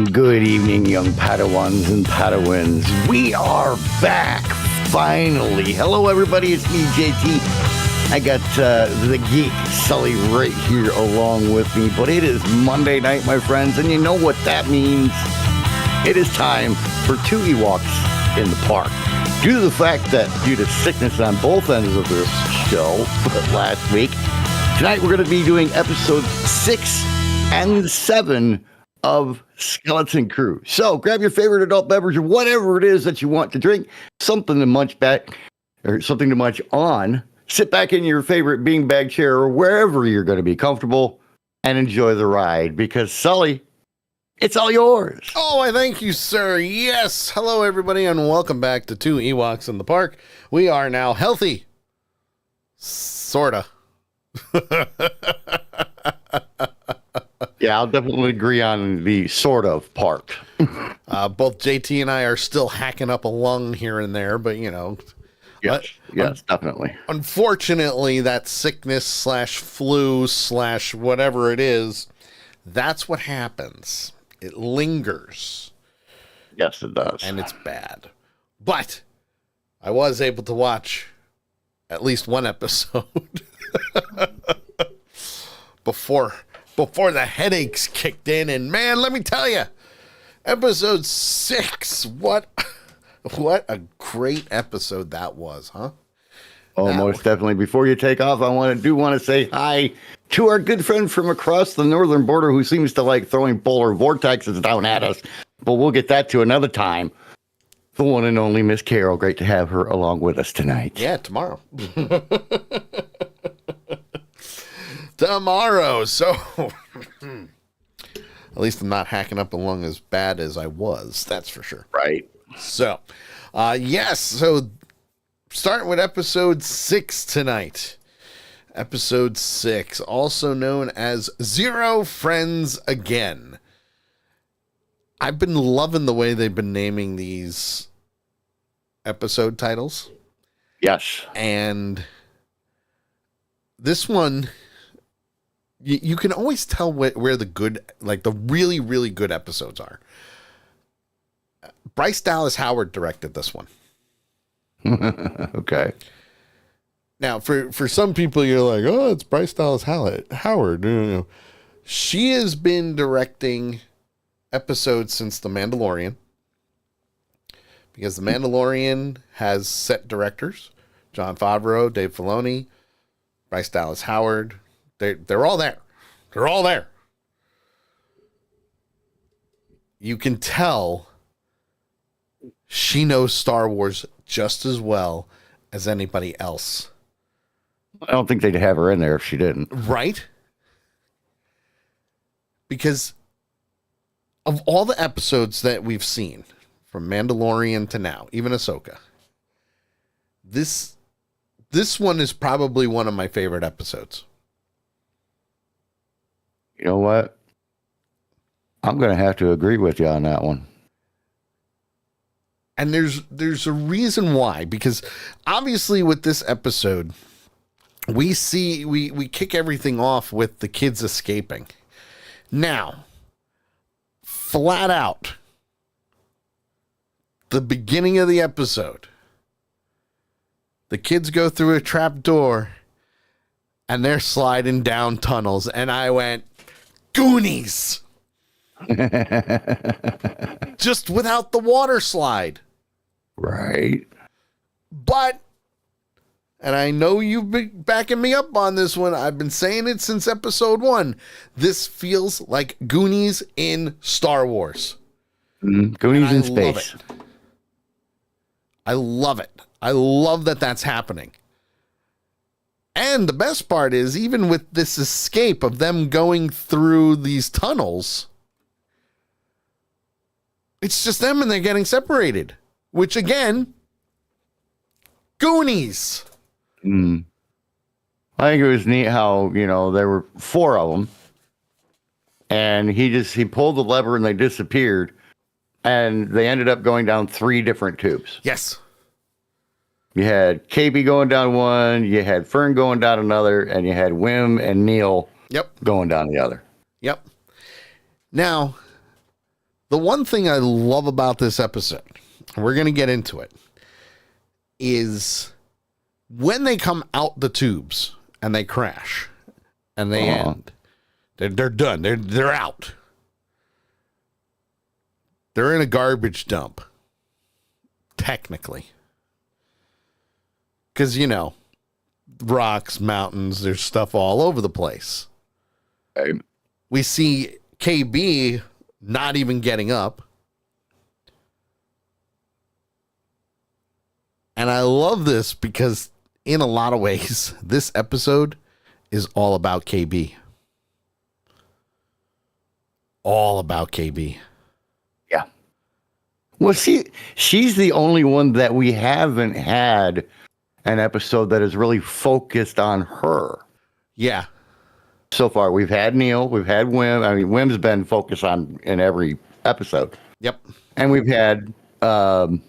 Good evening, young Padawans and Padawans. We are back, finally. Hello, everybody. It's me, JT. I got the geek, Sully, right here along with me. But it is Monday night, my friends, and you know what that means. It is time for two Ewoks in the park. Due to the fact that due to sickness on both ends of this show last week, tonight we're going to be doing episodes 6 and 7 of Skeleton Crew. So grab your favorite adult beverage or whatever it is that you want to drink, something to munch back or something to munch on. Sit back in your favorite beanbag chair or wherever you're going to be comfortable and enjoy the ride because Sully, it's all yours. Oh, I thank you, sir. Yes. Hello, everybody, and welcome back to Two Ewoks in the Park. We are now healthy. Sorta. Yeah, I'll definitely agree on the sort of part. Both JT and I are still hacking up a lung here and there, but you know. Yes, definitely. Unfortunately, that sickness / flu / whatever it is, that's what happens. It lingers. Yes, it does. And it's bad. But I was able to watch at least one episode before the headaches kicked in. And man, let me tell you, episode 6, what a great episode that was, huh? Oh, most definitely. Before you take off, I want to say hi to our good friend from across the northern border who seems to like throwing polar vortexes down at us. But we'll get that to another time. The one and only Miss Carol. Great to have her along with us tonight. Yeah, tomorrow. Tomorrow. So, at least I'm not hacking up a lung as bad as I was. That's for sure. Right. So, yes. So, starting with episode 6 tonight. Episode 6, also known as Zero Friends Again. I've been loving the way they've been naming these episode titles. Yes. And this one, you can always tell where the good, like the really, really good episodes are. Bryce Dallas Howard directed this one. Okay. Now, for some people, you're like, oh, it's Bryce Dallas Howard. No. She has been directing episodes since The Mandalorian. Because The Mandalorian has set directors. Jon Favreau, Dave Filoni, Bryce Dallas Howard. They're all there. They're all there. You can tell she knows Star Wars just as well as anybody else. I don't think they'd have her in there if she didn't. Right? Because of all the episodes that we've seen, from Mandalorian to now, even Ahsoka, this one is probably one of my favorite episodes. You know what? I'm going to have to agree with you on that one. And there's a reason why, because obviously with this episode, we kick everything off with the kids escaping. Now, flat out, the beginning of the episode, the kids go through a trap door and they're sliding down tunnels. And I went, Goonies! Just without the water slide. Right. But, and I know you've been backing me up on this one. I've been saying it since episode 1. This feels like Goonies in Star Wars. Goonies in space. I love it. I love that that's happening. And the best part is, even with this escape of them going through these tunnels, it's just them and they're getting separated. Which, again, Goonies. I think it was neat how, there were 4 of them. And he pulled the lever and they disappeared. And they ended up going down 3 different tubes. Yes. You had KB going down one, you had Fern going down another, and you had Wim and Neil going down the other. Yep. Now, The one thing I love about this episode, and we're going to get into it, is when they come out the tubes and they crash and they end. They're done. They're out. They're in a garbage dump. Technically. Because, rocks, mountains, there's stuff all over the place. Right. We see KB not even getting up. And I love this because in a lot of ways, this episode is all about KB. All about KB. Yeah. Well, she's the only one that we haven't had an episode that is really focused on her. Yeah. So far, we've had Neil, we've had Wim. I mean, Wim's been focused on in every episode. Yep. And we've had Fern.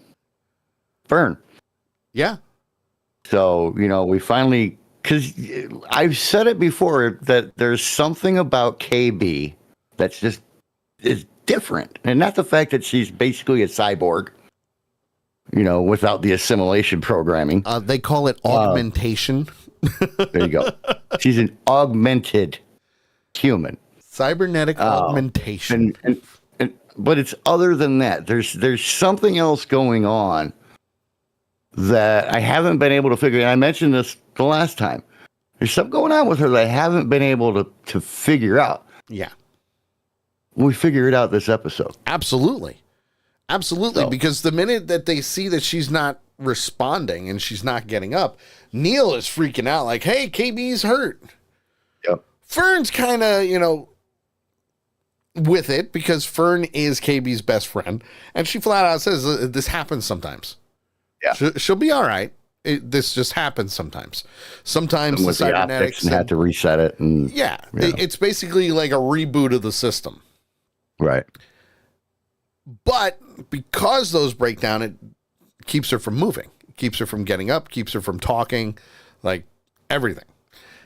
Yeah. So, we finally, because I've said it before that there's something about KB that's just is different. And not the fact that she's basically a cyborg, without the assimilation programming. They call it augmentation. There you go. She's an augmented human. Cybernetic augmentation. But it's other than that. There's something else going on that I haven't been able to figure out. I mentioned this the last time. There's something going on with her that I haven't been able to figure out. Yeah. We figure it out this episode. Absolutely. Absolutely. So, because the minute that they see that she's not responding and she's not getting up, Neil is freaking out like, hey, KB's hurt. Yep. Fern's kind of, with it because Fern is KB's best friend. And she flat out says, this happens sometimes. Yeah. She'll be all right. This just happens sometimes. Sometimes with the optics and had to reset it. And it's basically like a reboot of the system. Right. But because those break down, it keeps her from moving, keeps her from getting up, keeps her from talking, like everything.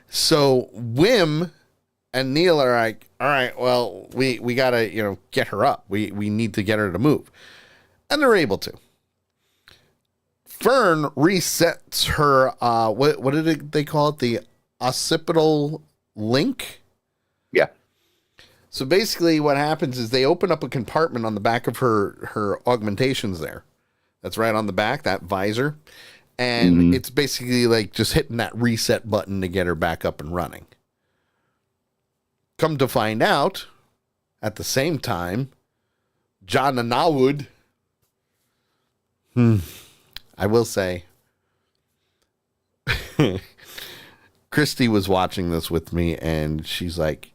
So Wim and Neil are like, all right, well, we got to, get her up. We need to get her to move. And they're able to. Fern resets her, what did they call it? The occipital link? Yeah. So basically what happens is they open up a compartment on the back of her augmentations there. That's right on the back, that visor. And it's basically like just hitting that reset button to get her back up and running. Come to find out, at the same time, John Anawood, I will say, Christy was watching this with me and she's like,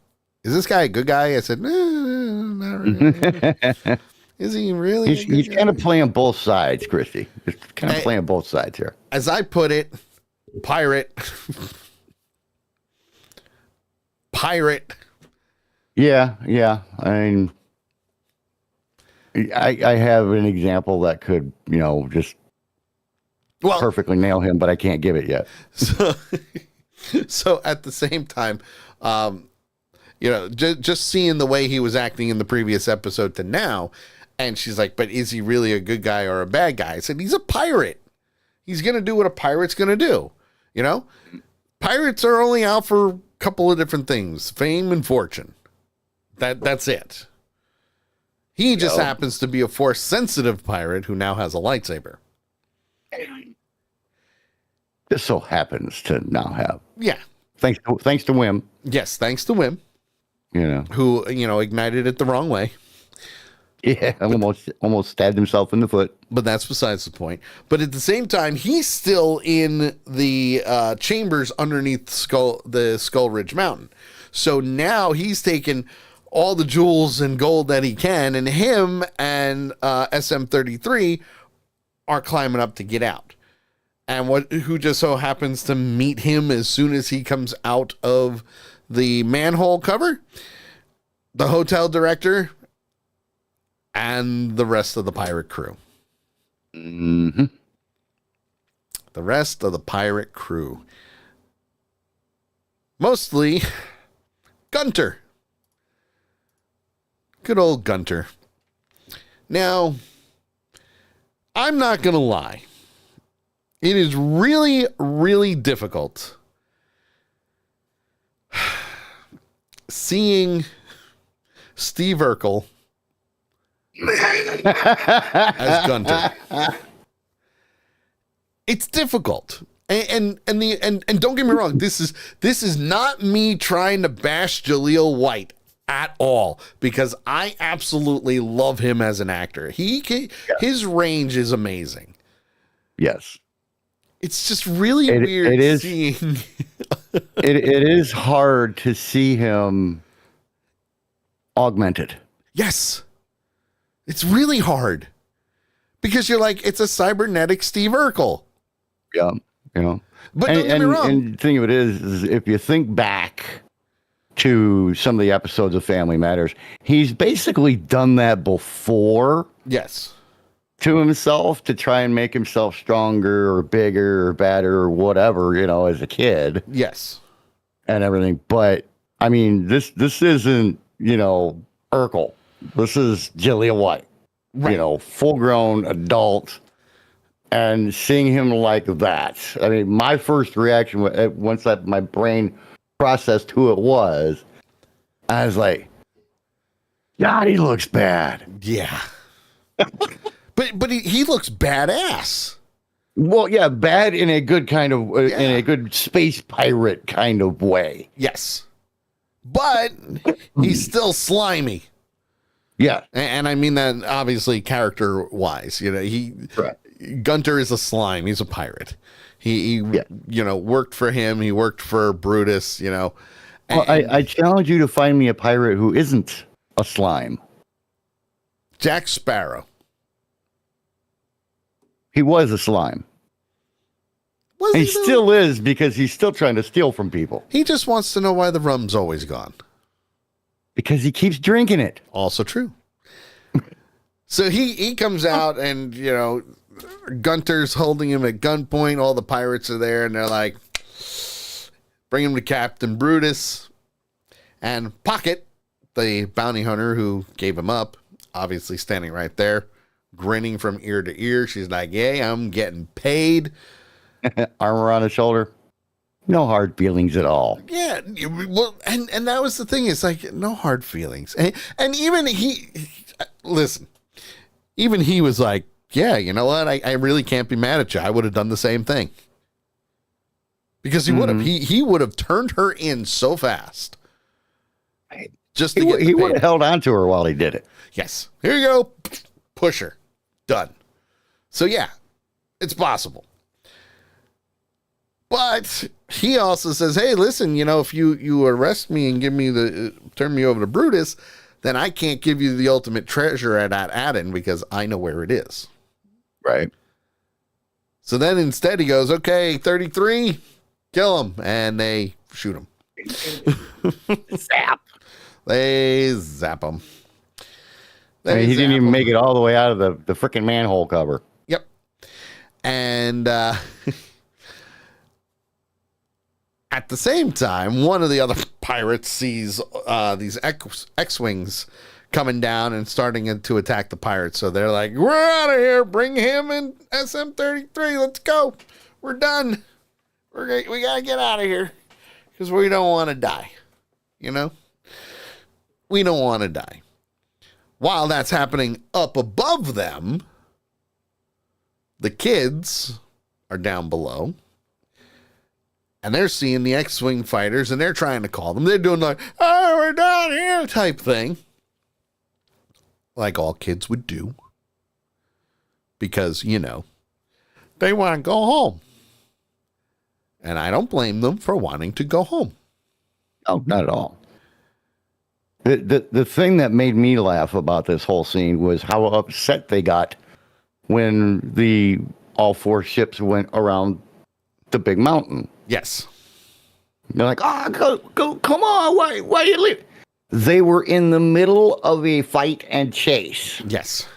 is this guy a good guy? I said, not really. Is he really? He's kind of playing both sides, Christy. He's kind of playing both sides here. As I put it, pirate. Pirate. Yeah. I mean, I have an example that could, just perfectly nail him, but I can't give it yet. So at the same time, just seeing the way he was acting in the previous episode to now, and she's like, but is he really a good guy or a bad guy? I said, he's a pirate. He's going to do what a pirate's going to do. Pirates are only out for a couple of different things, fame and fortune. That's it. He just happens to be a force-sensitive pirate who now has a lightsaber. This so happens to now have. Yeah. Thanks to Wim. Yes, thanks to Wim. Who, ignited it the wrong way. Yeah, almost stabbed himself in the foot. But that's besides the point. But at the same time, he's still in the chambers underneath the Skull Ridge Mountain. So now he's taken all the jewels and gold that he can, and him and SM-33 are climbing up to get out. And who just so happens to meet him as soon as he comes out of the manhole cover? The hotel director and the rest of the pirate crew. Mm-hmm. The rest of the pirate crew. Mostly Gunter. Good old Gunter. Now, I'm not going to lie. It is really, really difficult seeing Steve Urkel as Gunter. It's difficult. And don't get me wrong, this is not me trying to bash Jaleel White at all, because I absolutely love him as an actor. His range is amazing. Yes. It's just really weird it is, seeing it is hard to see him augmented. Yes. It's really hard. Because you're like, it's a cybernetic Steve Urkel. Yeah. You know. But don't get me wrong. And the thing of it is if you think back to some of the episodes of Family Matters, he's basically done that before. Yes. To himself to try and make himself stronger or bigger or better or whatever, you know, as a kid. Yes. And everything. But I mean, this isn't, you know, Urkel. This is Jaleel White. Right. You know, full grown adult. And seeing him like that. I mean, my first reaction once my brain processed who it was, I was like, God, he looks bad. Yeah. But he looks badass. Well, yeah, bad in a good kind of in a good space pirate kind of way. Yes, but he's still slimy. Yeah, and I mean that obviously character wise. You know, Gunter is a slime. He's a pirate. He you know, worked for him. He worked for Brutus. You know, well, I challenge you to find me a pirate who isn't a slime. Jack Sparrow. He was a slime. He still is, because he's still trying to steal from people. He just wants to know why the rum's always gone. Because he keeps drinking it. Also true. So he comes out and, you know, Gunter's holding him at gunpoint. All the pirates are there and they're like, bring him to Captain Brutus. And Pocket, the bounty hunter who gave him up, obviously standing right there, grinning from ear to ear. She's like, yeah, I'm getting paid. Arm around his shoulder. No hard feelings at all. Yeah. Well, and that was the thing. It's like, no hard feelings. And even listen, even he was like, yeah, you know what? I really can't be mad at you. I would have done the same thing. Because he would have. He would have turned her in so fast. Just to get he would have held on to her while he did it. Yes. Here you go. Push her. Done. So yeah, it's possible. But he also says, hey, listen, you know, if you arrest me and turn me over to Brutus, then I can't give you the ultimate treasure at Aden because I know where it is. Right. So then instead he goes, okay, 33, kill him. And they shoot him. Zap. They zap him. He didn't even make it all the way out of the freaking manhole cover. Yep. And at the same time, one of the other pirates sees these X-Wings coming down and starting to attack the pirates. So they're like, we're out of here. Bring him in SM-33. Let's go. We're done. We got to get out of here because we don't want to die. You know? We don't want to die. While that's happening up above them, the kids are down below. And they're seeing the X-Wing fighters, and they're trying to call them. They're doing like, oh, we're down here type thing. Like all kids would do. Because, you know, they want to go home. And I don't blame them for wanting to go home. No, not at all. The thing that made me laugh about this whole scene was how upset they got when all four ships went around the big mountain. Yes. They're like, go, come on, why you leave? They were in the middle of a fight and chase. Yes.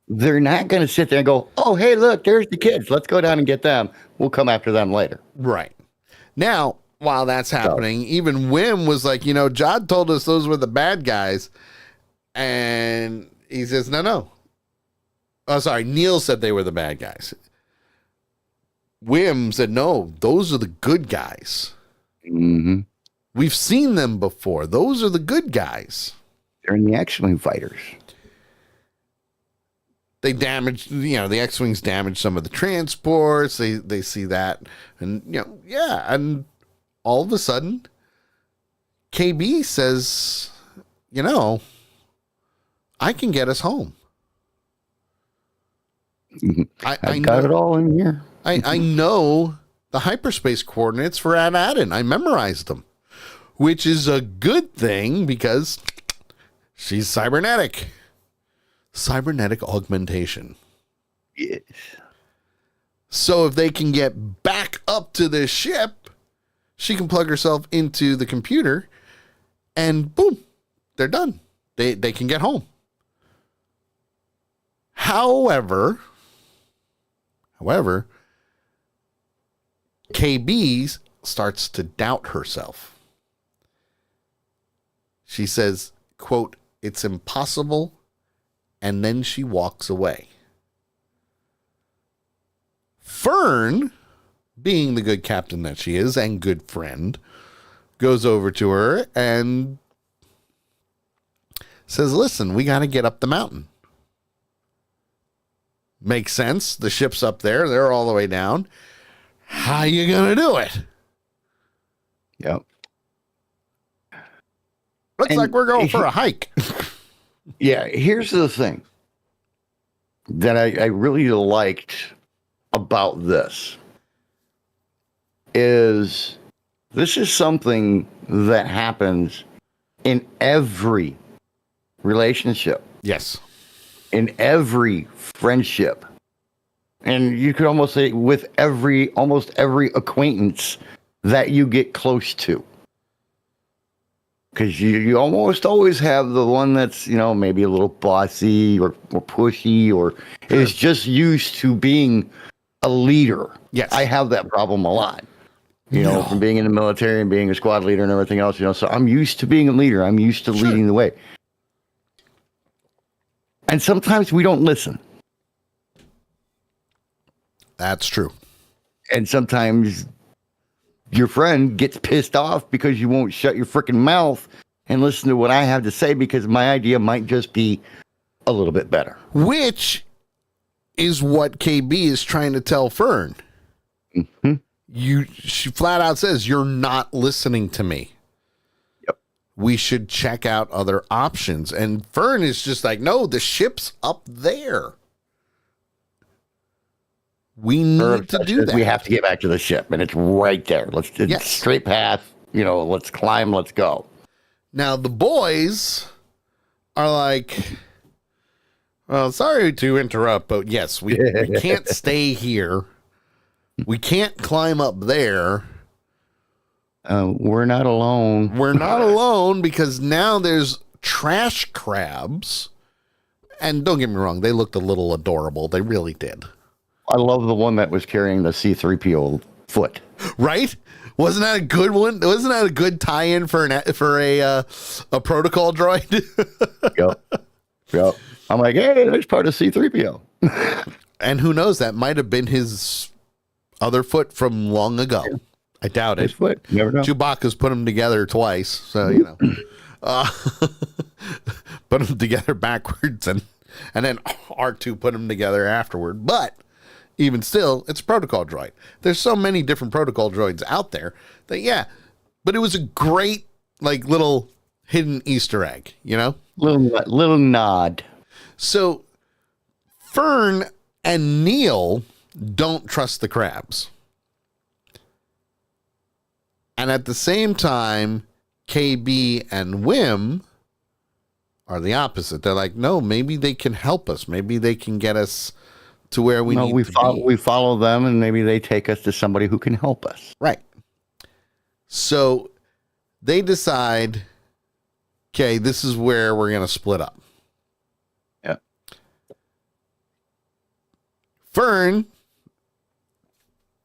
They're not going to sit there and go, oh, hey, look, there's the kids. Let's go down and get them. We'll come after them later. Right. Now, while that's happening, even Wim was like, you know, Jod told us those were the bad guys. And he says, no. Oh, sorry. Neil said they were the bad guys. Wim said, no, those are the good guys. Mm-hmm. We've seen them before. Those are the good guys. They're in the X-Wing fighters. They damaged, the X-Wings damaged some of the transports. They see that. And, and all of a sudden, KB says, I can get us home. I got it all in here. I know the hyperspace coordinates for Ad-Adin. I memorized them, which is a good thing because she's cybernetic. Cybernetic augmentation. Yes. So if they can get back up to the ship, she can plug herself into the computer and boom, they're done. They can get home. However, KB starts to doubt herself. She says, quote, "It's impossible," and then she walks away. Fern, being the good captain that she is and good friend, goes over to her and says, listen, we got to get up the mountain. Makes sense. The ship's up there. They're all the way down. How you going to do it? Yep. Looks like we're going for a hike. Yeah, here's the thing that I really liked about this is something that happens in every relationship. Yes. In every friendship. And you could almost say with almost every acquaintance that you get close to. Because you almost always have the one that's, maybe a little bossy or pushy or is just used to being a leader. Yes. I have that problem a lot. From being in the military and being a squad leader and everything else, so I'm used to being a leader. I'm used to leading the way. And sometimes we don't listen. That's true. And sometimes your friend gets pissed off because you won't shut your freaking mouth and listen to what I have to say because my idea might just be a little bit better. Which is what KB is trying to tell Fern. Mm-hmm. She flat out says, you're not listening to me. Yep. We should check out other options. And Fern is just like, no, the ship's up there. We need to do that. We have to get back to the ship, and it's right there. It's straight path. Let's climb. Let's go. Now the boys are like, well, sorry to interrupt, but yes, we can't stay here. We can't climb up there. We're not alone. We're not alone because now there's trash crabs. And don't get me wrong, they looked a little adorable. They really did. I love the one that was carrying the C-3PO foot. Right? Wasn't that a good one? Wasn't that a good tie-in for a protocol droid? Yep. I'm like, hey, there's part of C-3PO. And who knows? That might have been his other foot from long ago. I doubt His it. foot. You never know. Chewbacca's put them together twice, so put them together backwards, and then R2 put them together afterward. But even still, it's a protocol droid. There's so many different protocol droids out there that, but it was a great, little hidden Easter egg, Little nod. So Fern and Neil don't trust the crabs. And at the same time, KB and Wim are the opposite. They're like, no, maybe they can help us. Maybe they can get us to where we need to be. We follow them, and maybe they take us to somebody who can help us. Right. So they decide, okay, this is where we're going to split up. Yeah. Fern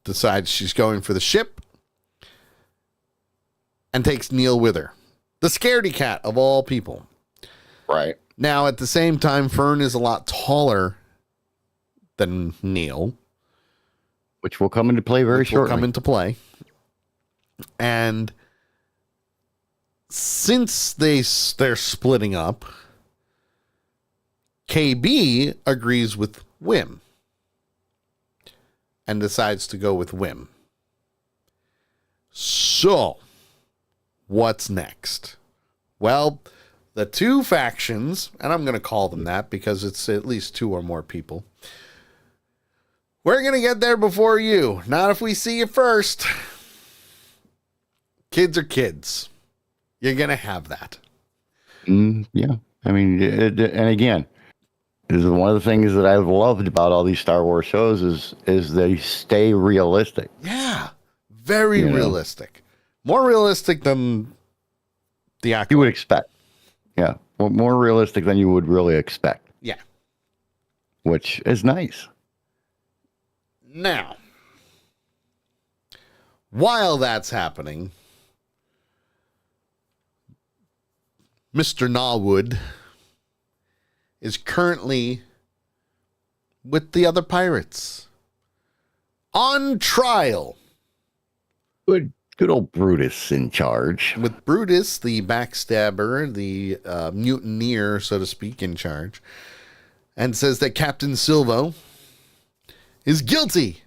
decides she's going for the ship and takes Neil with her. The scaredy cat of all people. Right. Now, at the same time, Fern is a lot taller than Neil, which will come into play very shortly. Will come into play. And since they're splitting up, KB agrees with Wim and decides to go with Wim. So, what's next? Well, the two factions, and I'm going to call them that because it's at least two or more people. We're going to get there before you. Not if we see you first. Kids are kids. You're going to have that. Yeah. I mean, and again, this is one of the things that I've loved about all these Star Wars shows is they stay realistic. Yeah. Very realistic. More realistic than the actor. You would expect. Yeah. Well, more realistic than you would really expect. Yeah. Which is nice. Now, while that's happening, Mr. Norwood is currently with the other pirates on trial. Good old Brutus in charge. With Brutus, the backstabber, the mutineer, so to speak, in charge. And says that Captain Silvo is guilty.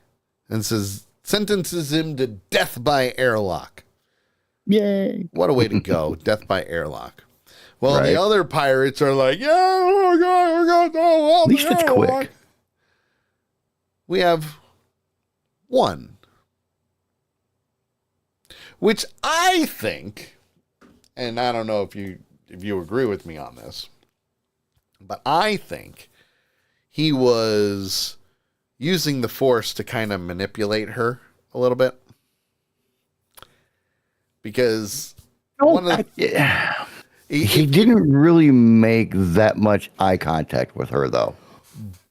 And sentences him to death by airlock. Yay. What a way to go. Death by airlock. Well, Right. the other pirates are like, yeah, oh my God, we're going to well, At least it's quick. We have one. Which I think, and I don't know if you agree with me on this, but I think he was using the Force to kind of manipulate her a little bit. Because he didn't really make that much eye contact with her, though.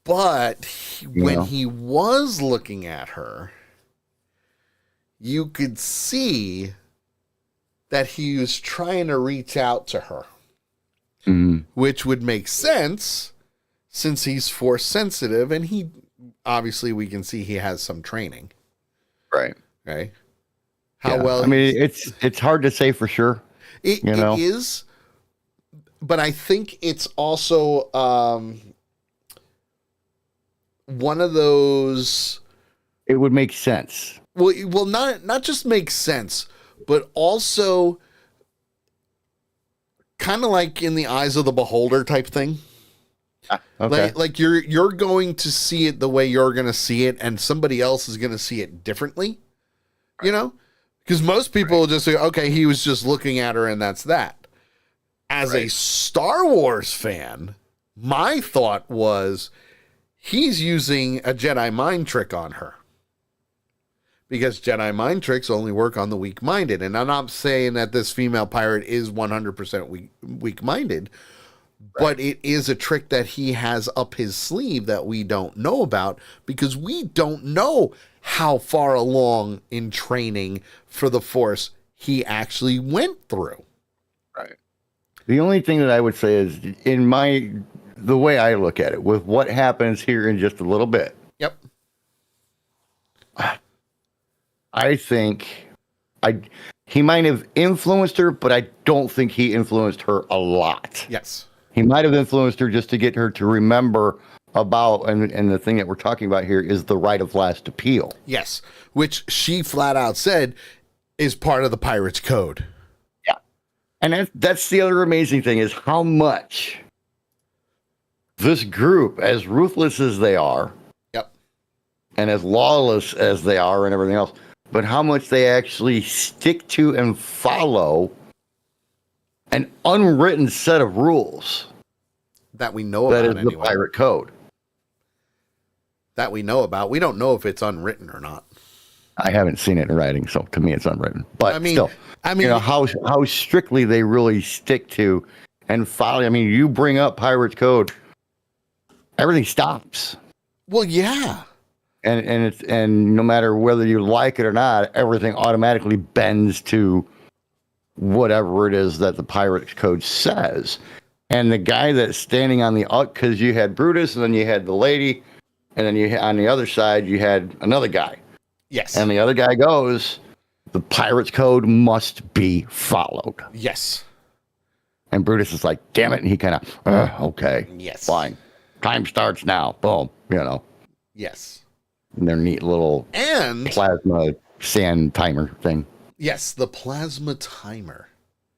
But when he was looking at her, you could see that he was trying to reach out to her, which would make sense since he's Force sensitive, and he obviously we can see he has some training, right? Right? How well? I mean, it's hard to say for sure. It is, but I think it's also one of those. It would make sense. Well, not just make sense, but also kind of like in the eyes of the beholder type thing. Okay. Like you're going to see it the way you're going to see it, and somebody else is going to see it differently. You know, because most people will just say, "Okay, he was just looking at her, and that's that." As a Star Wars fan, my thought was he's using a Jedi mind trick on her. Because Jedi mind tricks only work on the weak-minded. And I'm not saying that this female pirate is 100% weak-minded, but it is a trick that he has up his sleeve that we don't know about because we don't know how far along in training for the Force he actually went through. Right. The only thing that I would say is the way I look at it, with what happens here in just a little bit. Yep. I think he might have influenced her, but I don't think he influenced her a lot. Yes. He might have influenced her just to get her to remember about, and the thing that we're talking about here is the right of last appeal. Yes. Which she flat out said is part of the Pirates Code. Yeah. And that's the other amazing thing is how much this group, as ruthless as they are, yep, and as lawless as they are and everything else, but how much they actually stick to and follow an unwritten set of rules that we know about. That is the pirate code. That we know about. We don't know if it's unwritten or not. I haven't seen it in writing, so to me it's unwritten. But still, you know how strictly they really stick to and follow. I mean, you bring up pirate's code, everything stops. Well, yeah. And no matter whether you like it or not, everything automatically bends to whatever it is that the pirate code says. And the guy that's standing on the because you had Brutus and then you had the lady, And then on the other side, you had another guy. Yes. And the other guy goes, the pirate's code must be followed. Yes. And Brutus is like, damn it. And he kind of, okay. Yes. Fine. Time starts now. Boom. Yes. And their neat little plasma sand timer thing. Yes, the plasma timer.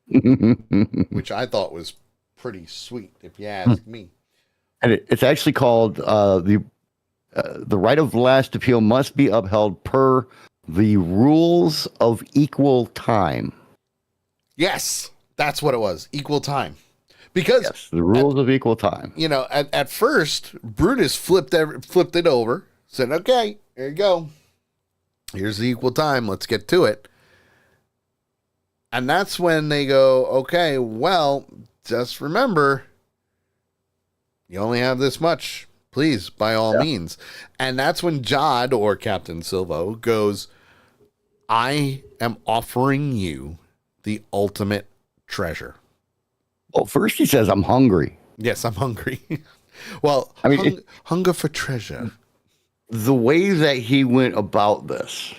Which I thought was pretty sweet, if you ask me. And it's actually called the right of last appeal must be upheld per the rules of equal time. Yes, that's what it was. Equal time. Because the rules of equal time. At first, Brutus flipped it over, said, okay, here you go. Here's the equal time. Let's get to it. And that's when they go, okay, well, just remember, you only have this much. Please, by all means. And that's when Jod, or Captain Silvo, goes, I am offering you the ultimate treasure. Well, first he says, I'm hungry. Yes, I'm hungry. Well, I mean, hunger for treasure. The way that he went about this,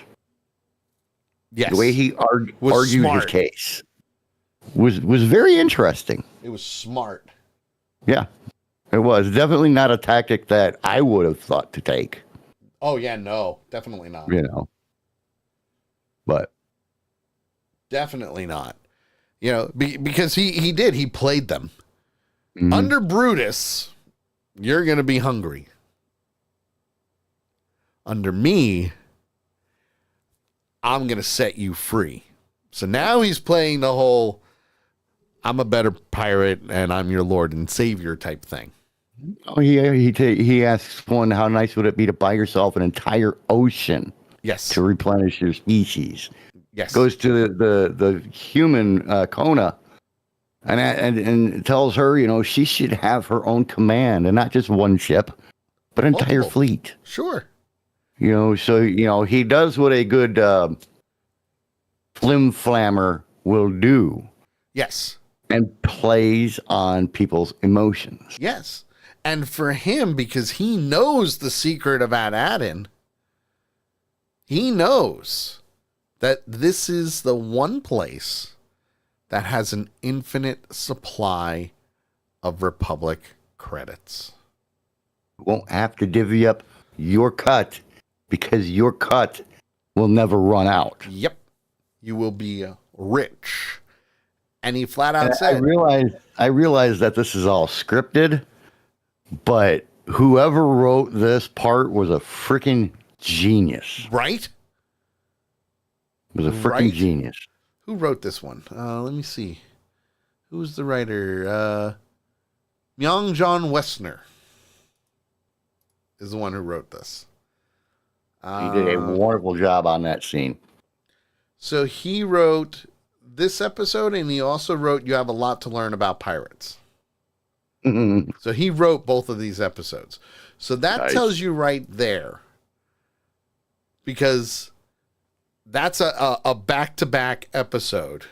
the way he argued his case, was very interesting. It was smart. Yeah, it was definitely not a tactic that I would have thought to take. Oh yeah, no, definitely not. But definitely not. Because he played them. Mm-hmm. Under Brutus, you're going to be hungry. Under me, I'm going to set you free. So now he's playing the whole, I'm a better pirate and I'm your Lord and Savior type thing. Oh, he asks one, how nice would it be to buy yourself an entire ocean? Yes. To replenish your species. Yes. Goes to the human Kona and tells her, she should have her own command and not just one ship, but an entire fleet. Sure. So he does what a good flim-flammer will do. Yes. And plays on people's emotions. Yes. And for him, because he knows the secret of Ad-Adin, he knows that this is the one place that has an infinite supply of Republic credits. You won't have to divvy up your cut because your cut will never run out. Yep. You will be rich. And he flat out said, I realize that this is all scripted, but whoever wrote this part was a freaking genius. Right? Was a freaking genius. Who wrote this one? Let me see. Who's the writer? Myung John Westner is the one who wrote this. He did a wonderful job on that scene. So he wrote this episode, and he also wrote You Have a Lot to Learn About Pirates. Mm-hmm. So he wrote both of these episodes. So that tells you right there. Because that's a back-to-back episode.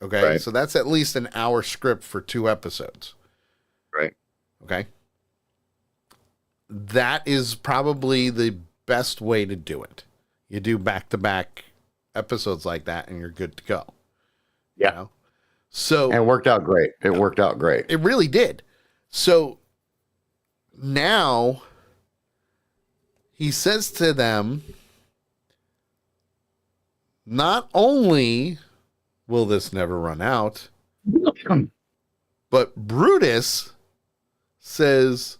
Okay? Right. So that's at least an hour script for 2 episodes. Right. Okay? That is probably the best way to do it. You do back-to-back episodes like that, and you're good to go. Yeah. So and it worked out great. It really did. So now he says to them, not only will this never run out, but Brutus says,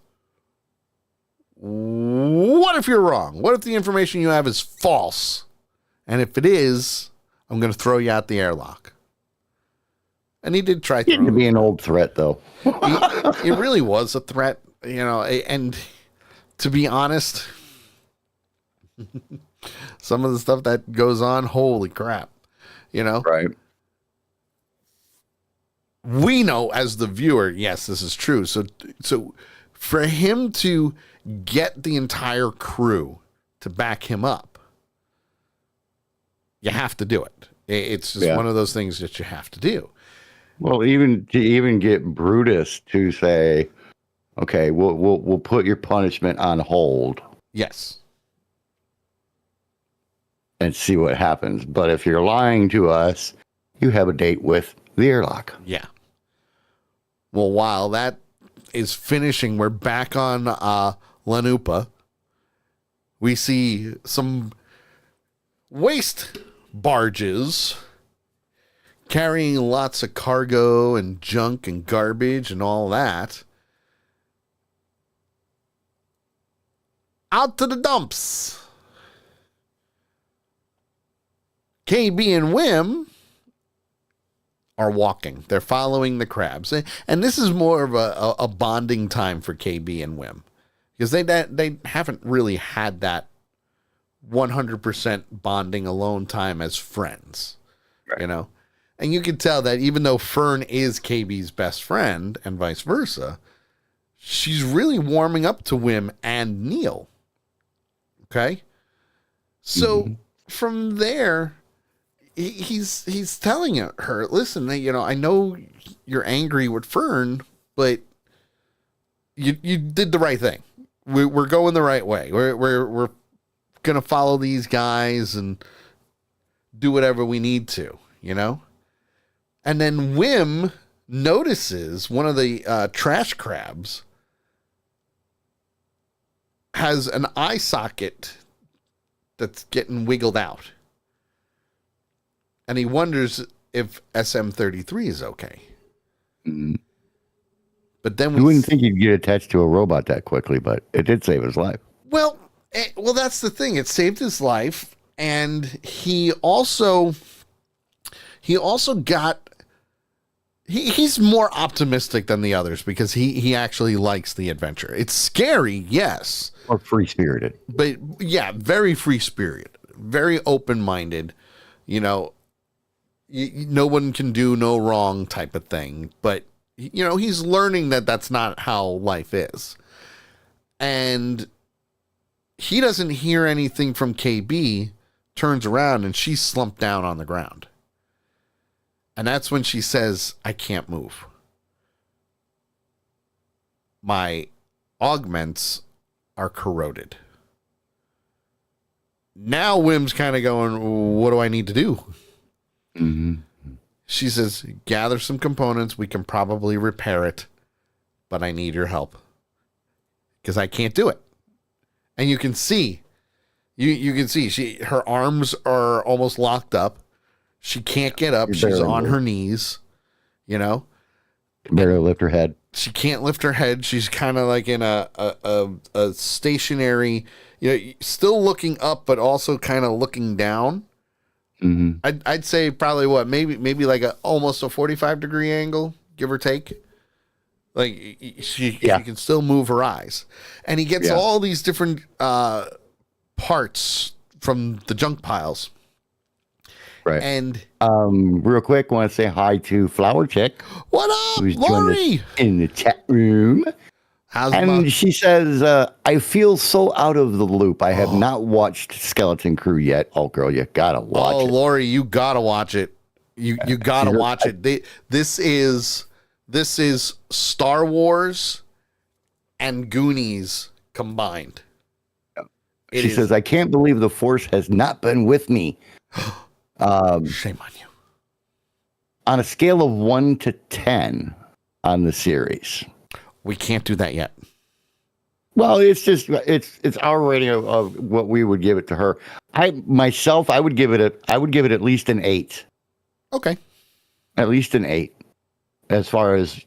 what if you're wrong? What if the information you have is false? And if it is, I'm going to throw you out the airlock. And he did try to be an old threat, though. It really was a threat, and to be honest, some of the stuff that goes on, holy crap, Right. We know as the viewer, yes, this is true. So for him to get the entire crew to back him up, you have to do it. It's just one of those things that you have to do. Well, even get Brutus to say, okay, we'll put your punishment on hold. Yes. And see what happens. But if you're lying to us, you have a date with the airlock. Yeah. Well, while that is finishing, we're back on Lanupa. We see some waste barges carrying lots of cargo and junk and garbage and all that out to the dumps. KB and Wim are walking. They're following the crabs. And this is more of a bonding time for KB and Wim. Because they haven't really had that 100% bonding alone time as friends. Right. You know? And you can tell that even though Fern is KB's best friend and vice versa, she's really warming up to Wim and Neil. Okay? So from there, he's telling her, listen, I know you're angry with Fern, but you did the right thing. We're going the right way. We're gonna follow these guys and do whatever we need to, And then Wim notices one of the trash crabs has an eye socket that's getting wiggled out. And he wonders if SM-33 is okay. Mm-hmm. But then you wouldn't think you'd get attached to a robot that quickly, but it did save his life. Well, that's the thing. It saved his life, and he also got. He's more optimistic than the others because he actually likes the adventure. It's scary, yes, or free spirited, but yeah, very free spirited, very open minded. No one can do no wrong type of thing, but. He's learning that that's not how life is. And he doesn't hear anything from KB, turns around, and she's slumped down on the ground. And that's when she says, I can't move. My augments are corroded. Now Wim's kind of going, what do I need to do? Mm-hmm. She says, gather some components. We can probably repair it, but I need your help because I can't do it. And you can see, you can see her arms are almost locked up. She can't get up. She's on her knees, Can barely lift her head. She can't lift her head. She's kind of like in a stationary, still looking up, but also kind of looking down. Mm-hmm. I'd say probably maybe like almost a 45-degree angle, give or take. Like she can still move her eyes, and he gets all these different parts from the junk piles. Right. And real quick, want to say hi to Flower Chick. What up, Lori? In the chat room. She says, I feel so out of the loop. I have not watched Skeleton Crew yet. Oh, girl, you gotta watch it. Oh, Lori, you gotta watch it. You gotta watch it. This is Star Wars and Goonies combined. She says, I can't believe the Force has not been with me. Shame on you. On a scale of 1 to 10 on the series. We can't do that yet. Well, it's our rating of what we would give it to her. I would give it at least an 8. Okay. At least an 8. As far as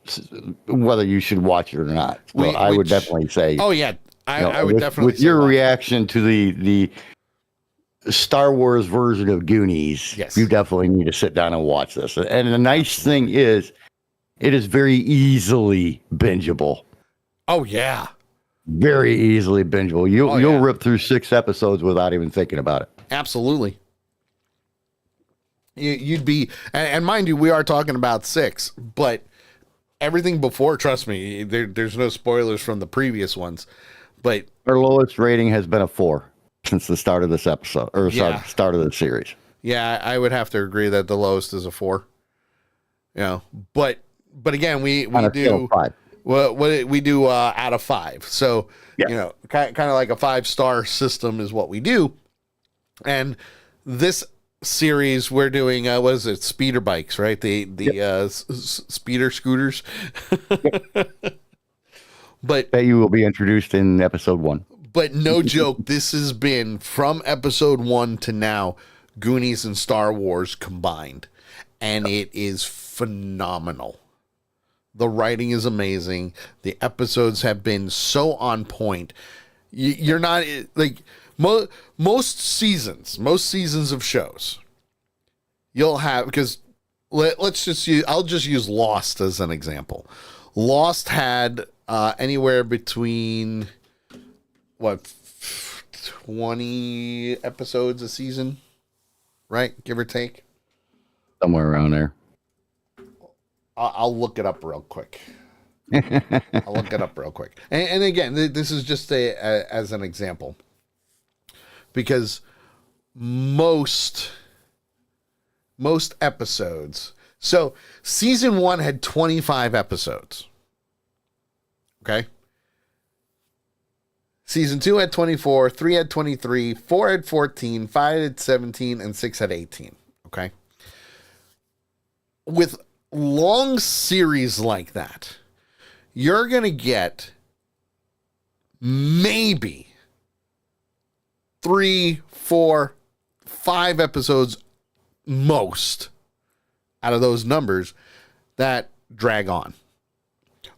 whether you should watch it or not. I would definitely say. Oh yeah. I would definitely with your reaction to the Star Wars version of Goonies, yes. You definitely need to sit down and watch this. And the nice thing is it is very easily bingeable. Oh yeah. Very easily bingeable. You'll rip through 6 episodes without even thinking about it. Absolutely. You'd be, and mind you, we are talking about 6, but everything before, trust me, there's no spoilers from the previous ones. But our lowest rating has been a 4 since the start of this episode, or start of the series. Yeah, I would have to agree that the lowest is a 4. But again, we do what we do out of 5. So, Yeah. you know, kind of like a 5-star system is what we do. And this series we're doing, what is it? Speeder bikes, right? The speeder scooters. But That you will be introduced in episode 1. But no joke, this has been from episode 1 to now, Goonies and Star Wars combined. And it is phenomenal. The writing is amazing. The episodes have been so on point. You're not like most seasons of shows. You'll have, because I'll just use Lost as an example. Lost had anywhere between 20 episodes a season, right? Give or take. Somewhere around there. I'll look it up real quick. And again, this is just as an example, because most episodes. So season 1 had 25 episodes. Okay. Season 2 had 24, 3 had 23, 4 had 14, 5 had 17, and 6 had 18. Okay. With long series like that, you're going to get maybe 3, 4, 5 episodes most out of those numbers that drag on,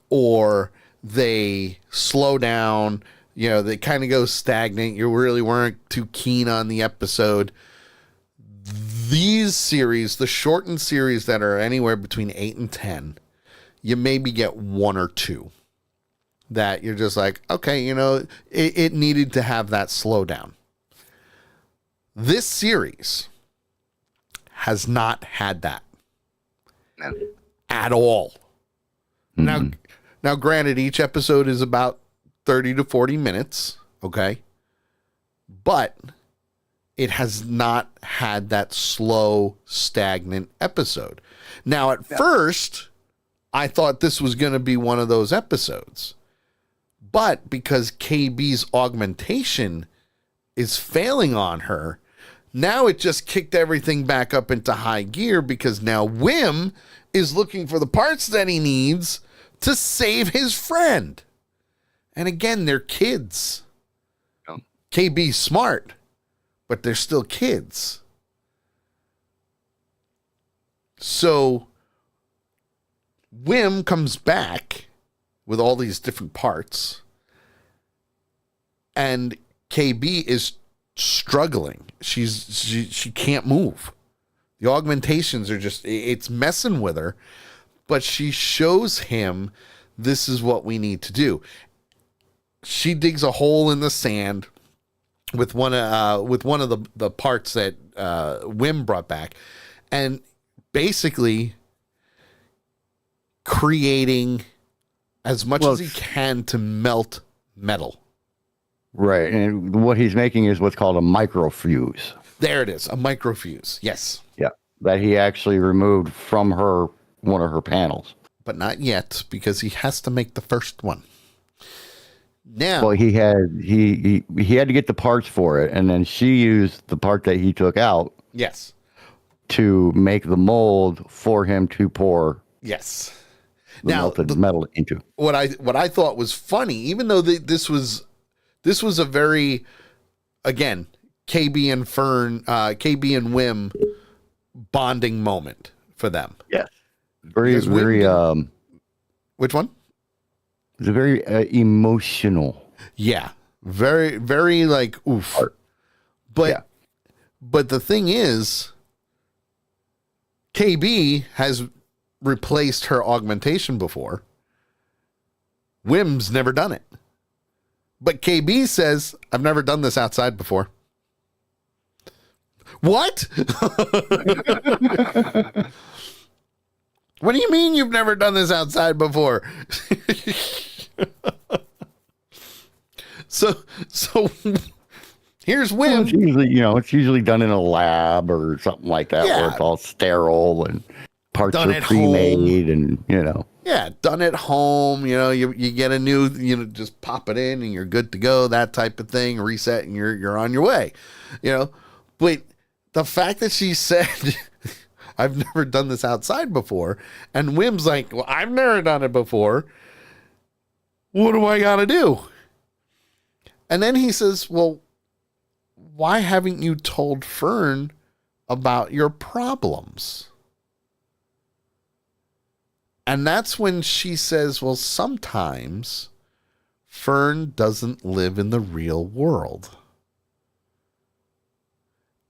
or they slow down. You know, they kind of go stagnant. You really weren't too keen on the episode. These series, the shortened series that are anywhere between 8 and 10, you maybe get 1 or 2 that you're just like, okay, you know, it needed to have that slowdown. This series has not had that at all. Mm-hmm. Now, granted, each episode is about 30 to 40 minutes, okay? But it has not had that slow, stagnant episode. Now, at first, I thought this was going to be one of those episodes. But because KB's augmentation is failing on her, now it just kicked everything back up into high gear, because now Wim is looking for the parts that he needs to save his friend. And again, they're kids. Oh. KB's smart, but they're still kids. So Wim comes back with all these different parts, and KB is struggling. She can't move. The augmentations are just, it's messing with her, but she shows him this is what we need to do. She digs a hole in the sand with one of the parts that Wim brought back, and basically creating as much as he can to melt metal. Right, and what he's making is what's called a microfuse. There it is, a microfuse. Yes. Yeah, that he actually removed from one of her panels. But not yet, because he has to make the first one. Now, well, he had to get the parts for it, and then she used the part that he took out. Yes. To make the mold for him to pour. Yes. The melted metal into. What I thought was funny, even though this was a very, again, KB and Wim bonding moment for them. Yes. Very. Which one? It's a very emotional. Yeah. Very, very like, oof. Art. But the thing is, KB has replaced her augmentation before. Wim's never done it. But KB says, I've never done this outside before. What? What do you mean you've never done this outside before? So here's Wim. It's usually done in a lab or something like that, where it's all sterile and parts are pre-made, and Yeah, done at home. You get a new, just pop it in and you're good to go. That type of thing. Reset and you're on your way. But the fact that she said, "I've never done this outside before," and Wim's like, "Well, I've never done it before. What do I gotta do?" And then he says, "Well, why haven't you told Fern about your problems?" And that's when she says, "Well, sometimes Fern doesn't live in the real world."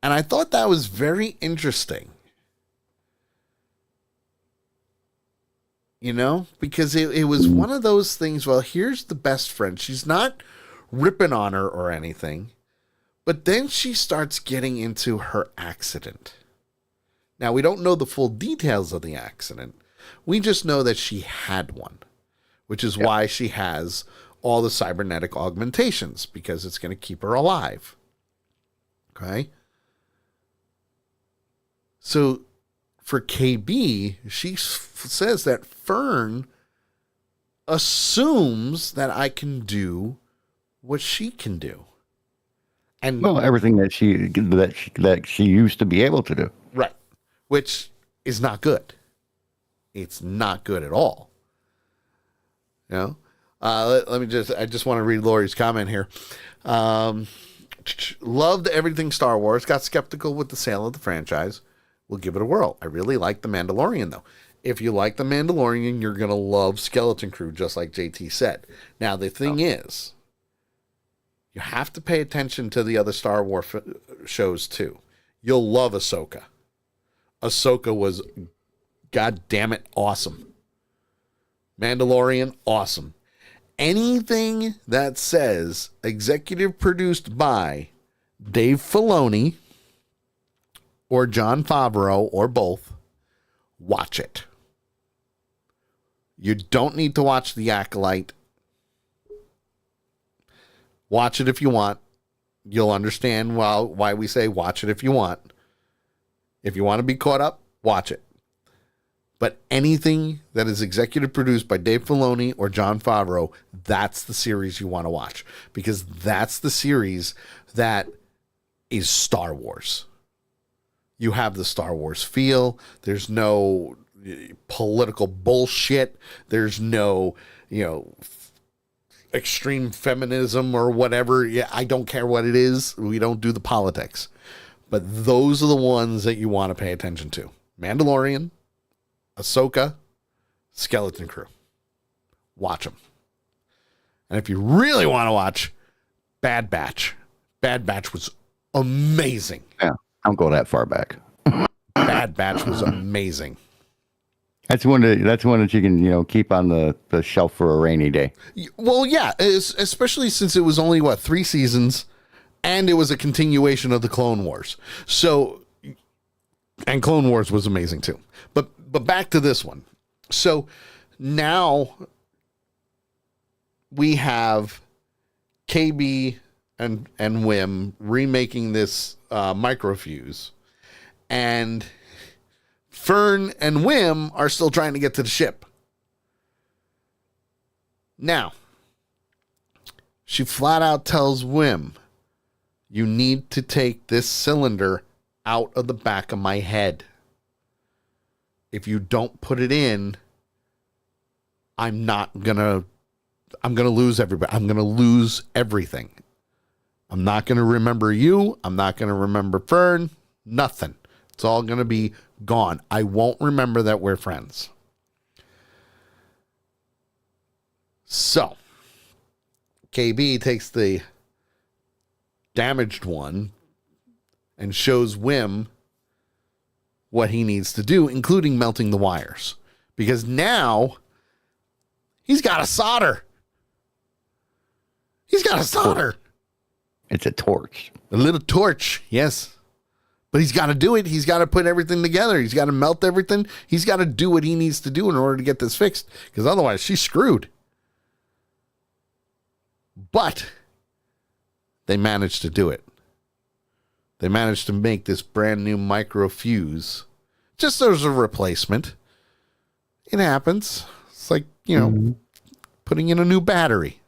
And I thought that was very interesting. Because it was one of those things, well, here's the best friend. She's not ripping on her or anything. But then she starts getting into her accident. Now, we don't know the full details of the accident. We just know that she had one, which is why she has all the cybernetic augmentations, because it's going to keep her alive. Okay? So, for KB, she says that Fern assumes that I can do what she can do. And everything that she used to be able to do. Right. Which is not good. It's not good at all. Let me I just want to read Lori's comment here. Loved everything Star Wars. Got skeptical with the sale of the franchise. We'll give it a whirl. I really like The Mandalorian, though. If you like The Mandalorian, you're going to love Skeleton Crew, just like JT said. Now, the thing is, you have to pay attention to the other Star Wars shows, too. You'll love Ahsoka. Ahsoka was, god damn it, awesome. Mandalorian, awesome. Anything that says executive produced by Dave Filoni or Jon Favreau or both, watch it. You don't need to watch The Acolyte. Watch it if you want. You'll understand why we say watch it if you want. If you want to be caught up, watch it. But anything that is executive produced by Dave Filoni or Jon Favreau, that's the series you want to watch. Because that's the series that is Star Wars. You have the Star Wars feel. There's no political bullshit. There's no, extreme feminism or whatever. Yeah, I don't care what it is. We don't do the politics. But those are the ones that you want to pay attention to. Mandalorian, Ahsoka, Skeleton Crew. Watch them. And if you really want to watch Bad Batch, Bad Batch was amazing. Yeah, don't go that far back. Bad Batch was amazing. That's one that you can, keep on the shelf for a rainy day. Well, yeah, especially since it was only, 3 seasons, and it was a continuation of the Clone Wars. So, and Clone Wars was amazing too. But back to this one. So now we have KB and Wim remaking this microfuse, and Fern and Wim are still trying to get to the ship. Now, she flat out tells Wim, "You need to take this cylinder out of the back of my head. If you don't put it in, I'm gonna lose everybody. I'm gonna lose everything. I'm not gonna remember you. I'm not gonna remember Fern. Nothing. It's all gonna be gone. I won't remember that we're friends." So, KB takes the damaged one and shows Wim what he needs to do, including melting the wires. Because now he's got to solder. He's got to solder. It's a torch. A little torch, yes. But he's got to do it. He's got to put everything together. He's got to melt everything. He's got to do what he needs to do in order to get this fixed. Because otherwise, she's screwed. But they managed to do it. They managed to make this brand new micro fuse just as a replacement. It happens. It's like, putting in a new battery.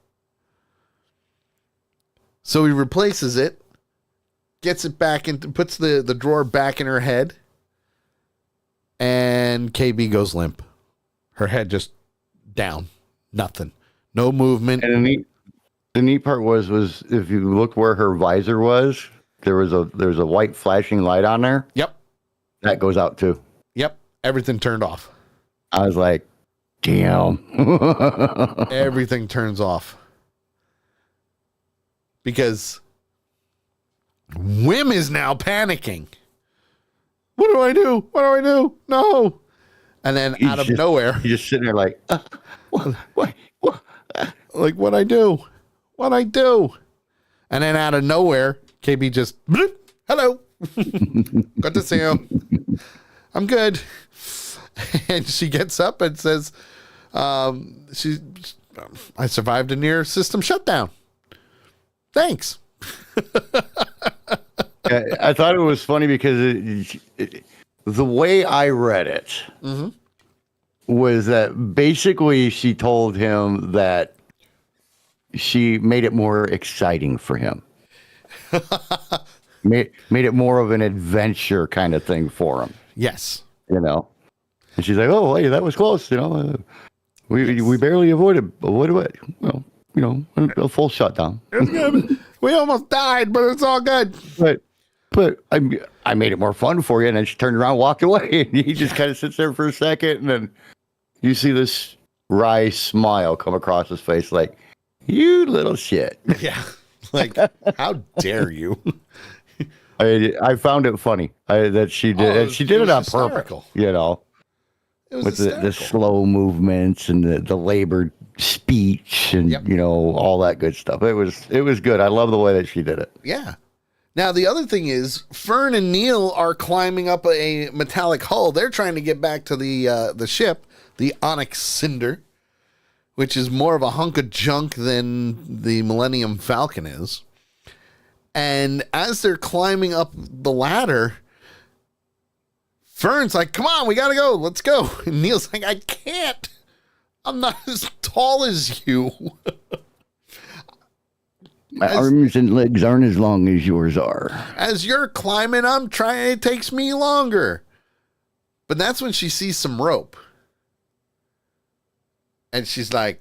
So he replaces it, gets it back into, puts the drawer back in her head, and KB goes limp. Her head just down. Nothing. No movement. And the neat part was if you look where her visor was, there's a white flashing light on there. Yep. That goes out too. Yep. Everything turned off. I was like, damn. Everything turns off. Because Wim is now panicking. What do I do? What do I do? No. And then out of nowhere, he's just sitting there like, what? like, what I do? What I do? And then out of nowhere, KB just, bloop, hello. Good to see you. I'm good. And she gets up and says, I survived a near system shutdown. Thanks. I thought it was funny because the way I read it was that basically she told him that she made it more exciting for him. made it more of an adventure kind of thing for him. Yes. And she's like, oh, hey, that was close. We barely avoided it. Well, a full shutdown. We almost died, but it's all good. But I made it more fun for you. And then she turned around, walked away, and he just kind of sits there for a second, and then you see this wry smile come across his face, like, you little shit. Yeah, like, how dare you? I found it funny that she did. And she did it on purpose. It was with the slow movements and the labored speech and all that good stuff. It was good. I love the way that she did it. Yeah. Now the other thing is Fern and Neil are climbing up a metallic hull. They're trying to get back to the ship, the Onyx Cinder, which is more of a hunk of junk than the Millennium Falcon is. And as they're climbing up the ladder, Fern's like, come on, we got to go. Let's go. And Neil's like, I can't. I'm not as tall as you. My arms and legs aren't as long as yours are. As you're climbing, I'm trying. It takes me longer. But that's when she sees some rope. And she's like,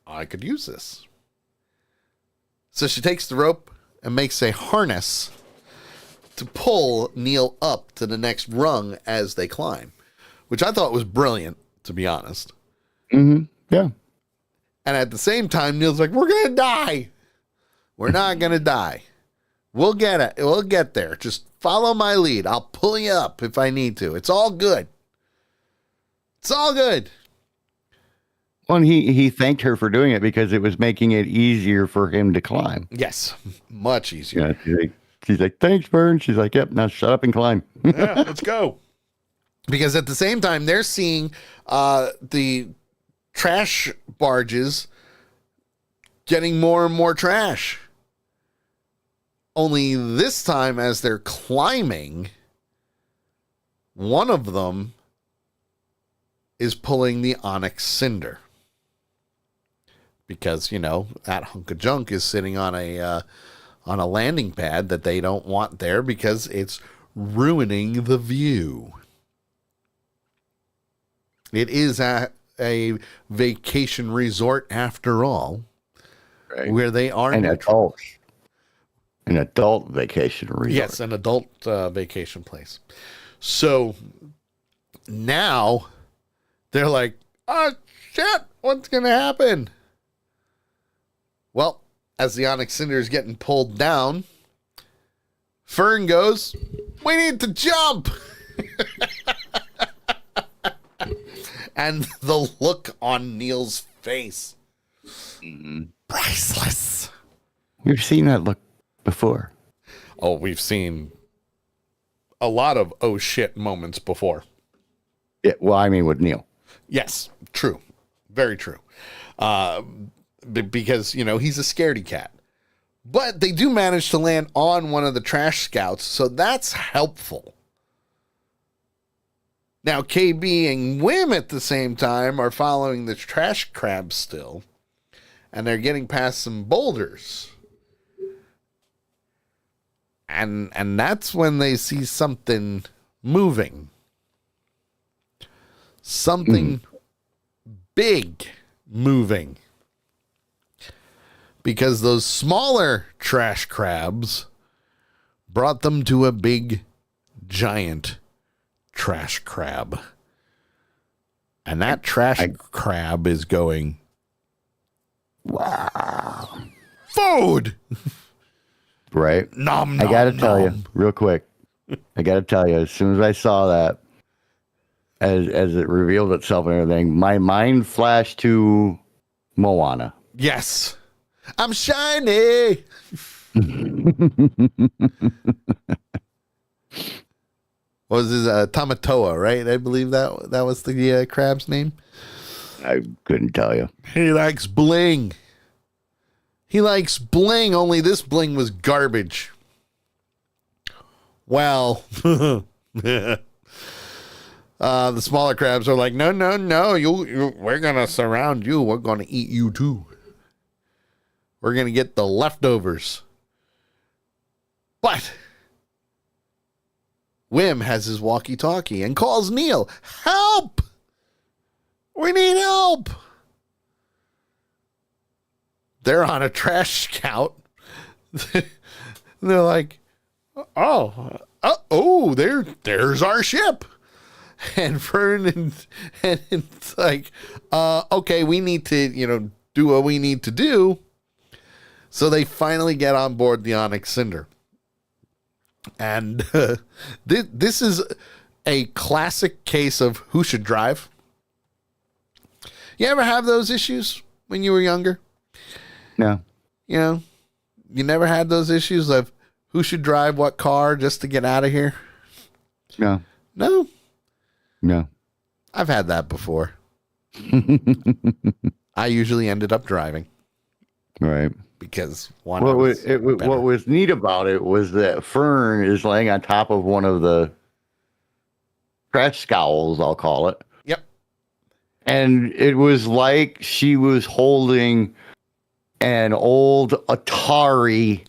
I could use this. So she takes the rope and makes a harness to pull Neil up to the next rung as they climb, which I thought was brilliant, to be honest. Mm-hmm. Yeah. And at the same time, Neil's like, we're going to die. We're not going to die. We'll get it. We'll get there. Just follow my lead. I'll pull you up if I need to. It's all good. It's all good. Well, and he thanked her for doing it because it was making it easier for him to climb. Yes, much easier. Yeah, she's like, thanks, Vern. She's like, yep, now shut up and climb. Yeah, let's go. Because at the same time, they're seeing the trash barges getting more and more trash. Only this time, as they're climbing, one of them is pulling the Onyx Cinder. Because, that hunk of junk is sitting on a landing pad that they don't want there because it's ruining the view. It is a vacation resort after all, right, where they are an adult vacation resort. Yes, an adult vacation place. So now they're like, oh shit, what's gonna happen? Well, as the Onyx Cinder is getting pulled down, Fern goes, we need to jump. And the look on Neil's face, priceless. You've seen that look before. Oh, we've seen a lot of oh shit moments before. Yeah, well, I mean with Neil. Yes, true. Very true. Because, he's a scaredy cat. But they do manage to land on one of the trash scouts, so that's helpful. Now, KB and Wim at the same time are following the trash crabs still, and they're getting past some boulders. And that's when they see something moving. Something big moving. Because those smaller trash crabs brought them to a big, giant trash crab. And that crab is going, wow, food! Right? Nom, I got to nom, tell you, nom. real quick. I got to tell you, as soon as I saw that, as it revealed itself and everything, my mind flashed to Moana. Yes. I'm shiny. What was his Tamatoa, right? I believe that was the crab's name. I couldn't tell you. He likes bling. He likes bling, only this bling was garbage. Well, the smaller crabs are like, no, we're going to surround you. We're going to eat you too. We're going to get the leftovers. But Wim has his walkie-talkie and calls Neil. Help! We need help! They're on a trash scout. They're like, there's our ship. And Fern and it's like, okay, we need to, do what we need to do. So they finally get on board the Onyx Cinder. And this is a classic case of who should drive. You ever have those issues when you were younger? No. You never had those issues of who should drive what car just to get out of here? No. No? No. I've had that before. I usually ended up driving. Right. Because what was neat about it was that Fern is laying on top of one of the trash scows, I'll call it. Yep. And it was like she was holding an old Atari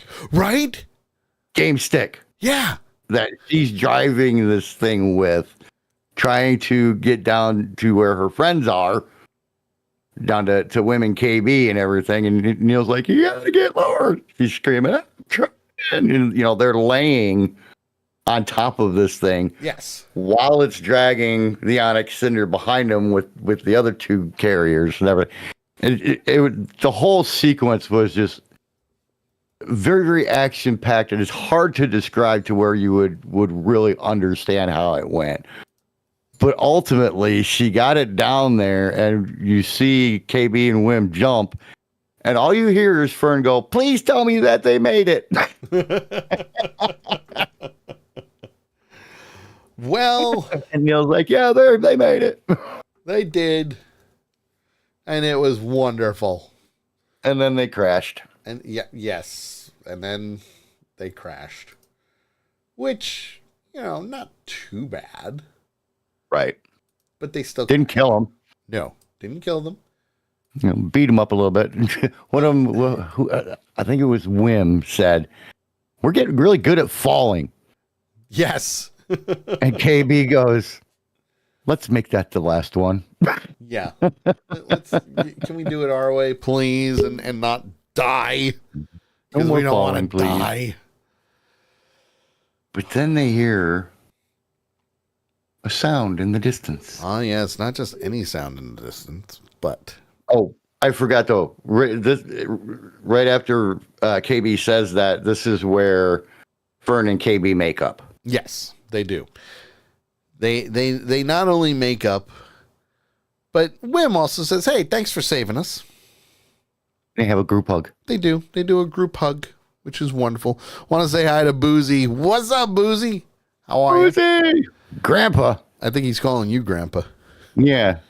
game stick. Yeah. That she's driving this thing with, trying to get down to where her friends are, down to Wim and KB and everything. And Neil's like, you gotta get lower. She's screaming, and they're laying on top of this thing. Yes. While While it's dragging the Onyx Cinder behind them with the other two carriers and everything. And the whole sequence was just very, very action packed, and it's hard to describe to where you would really understand how it went. But ultimately, she got it down there, and you see KB and Wim jump, and all you hear is Fern go, "Please tell me that they made it." Well, and Neil's like, "Yeah, they made it." They did. And it was wonderful. And then they crashed. And yes. And then they crashed. Which, not too bad. Right. But they still didn't kill them. No, didn't kill them. Beat them up a little bit. One of them, I think it was Wim, said, "We're getting really good at falling." Yes. And KB goes, "Let's make that the last one." Yeah. Can we do it our way, please, and not die? Because we don't want to die. But then they hear a sound in the distance. Oh, yeah, it's not just any sound in the distance, but... Oh, I forgot, though. Right after KB says that, this is where Fern and KB make up. Yes, they do. They not only make up, but Wim also says, "Hey, thanks for saving us." They have a group hug. They do. They do a group hug, which is wonderful. Want to say hi to Boozy. What's up, Boozy? How are you? Boozy! Grandpa. I think he's calling you Grandpa. Yeah.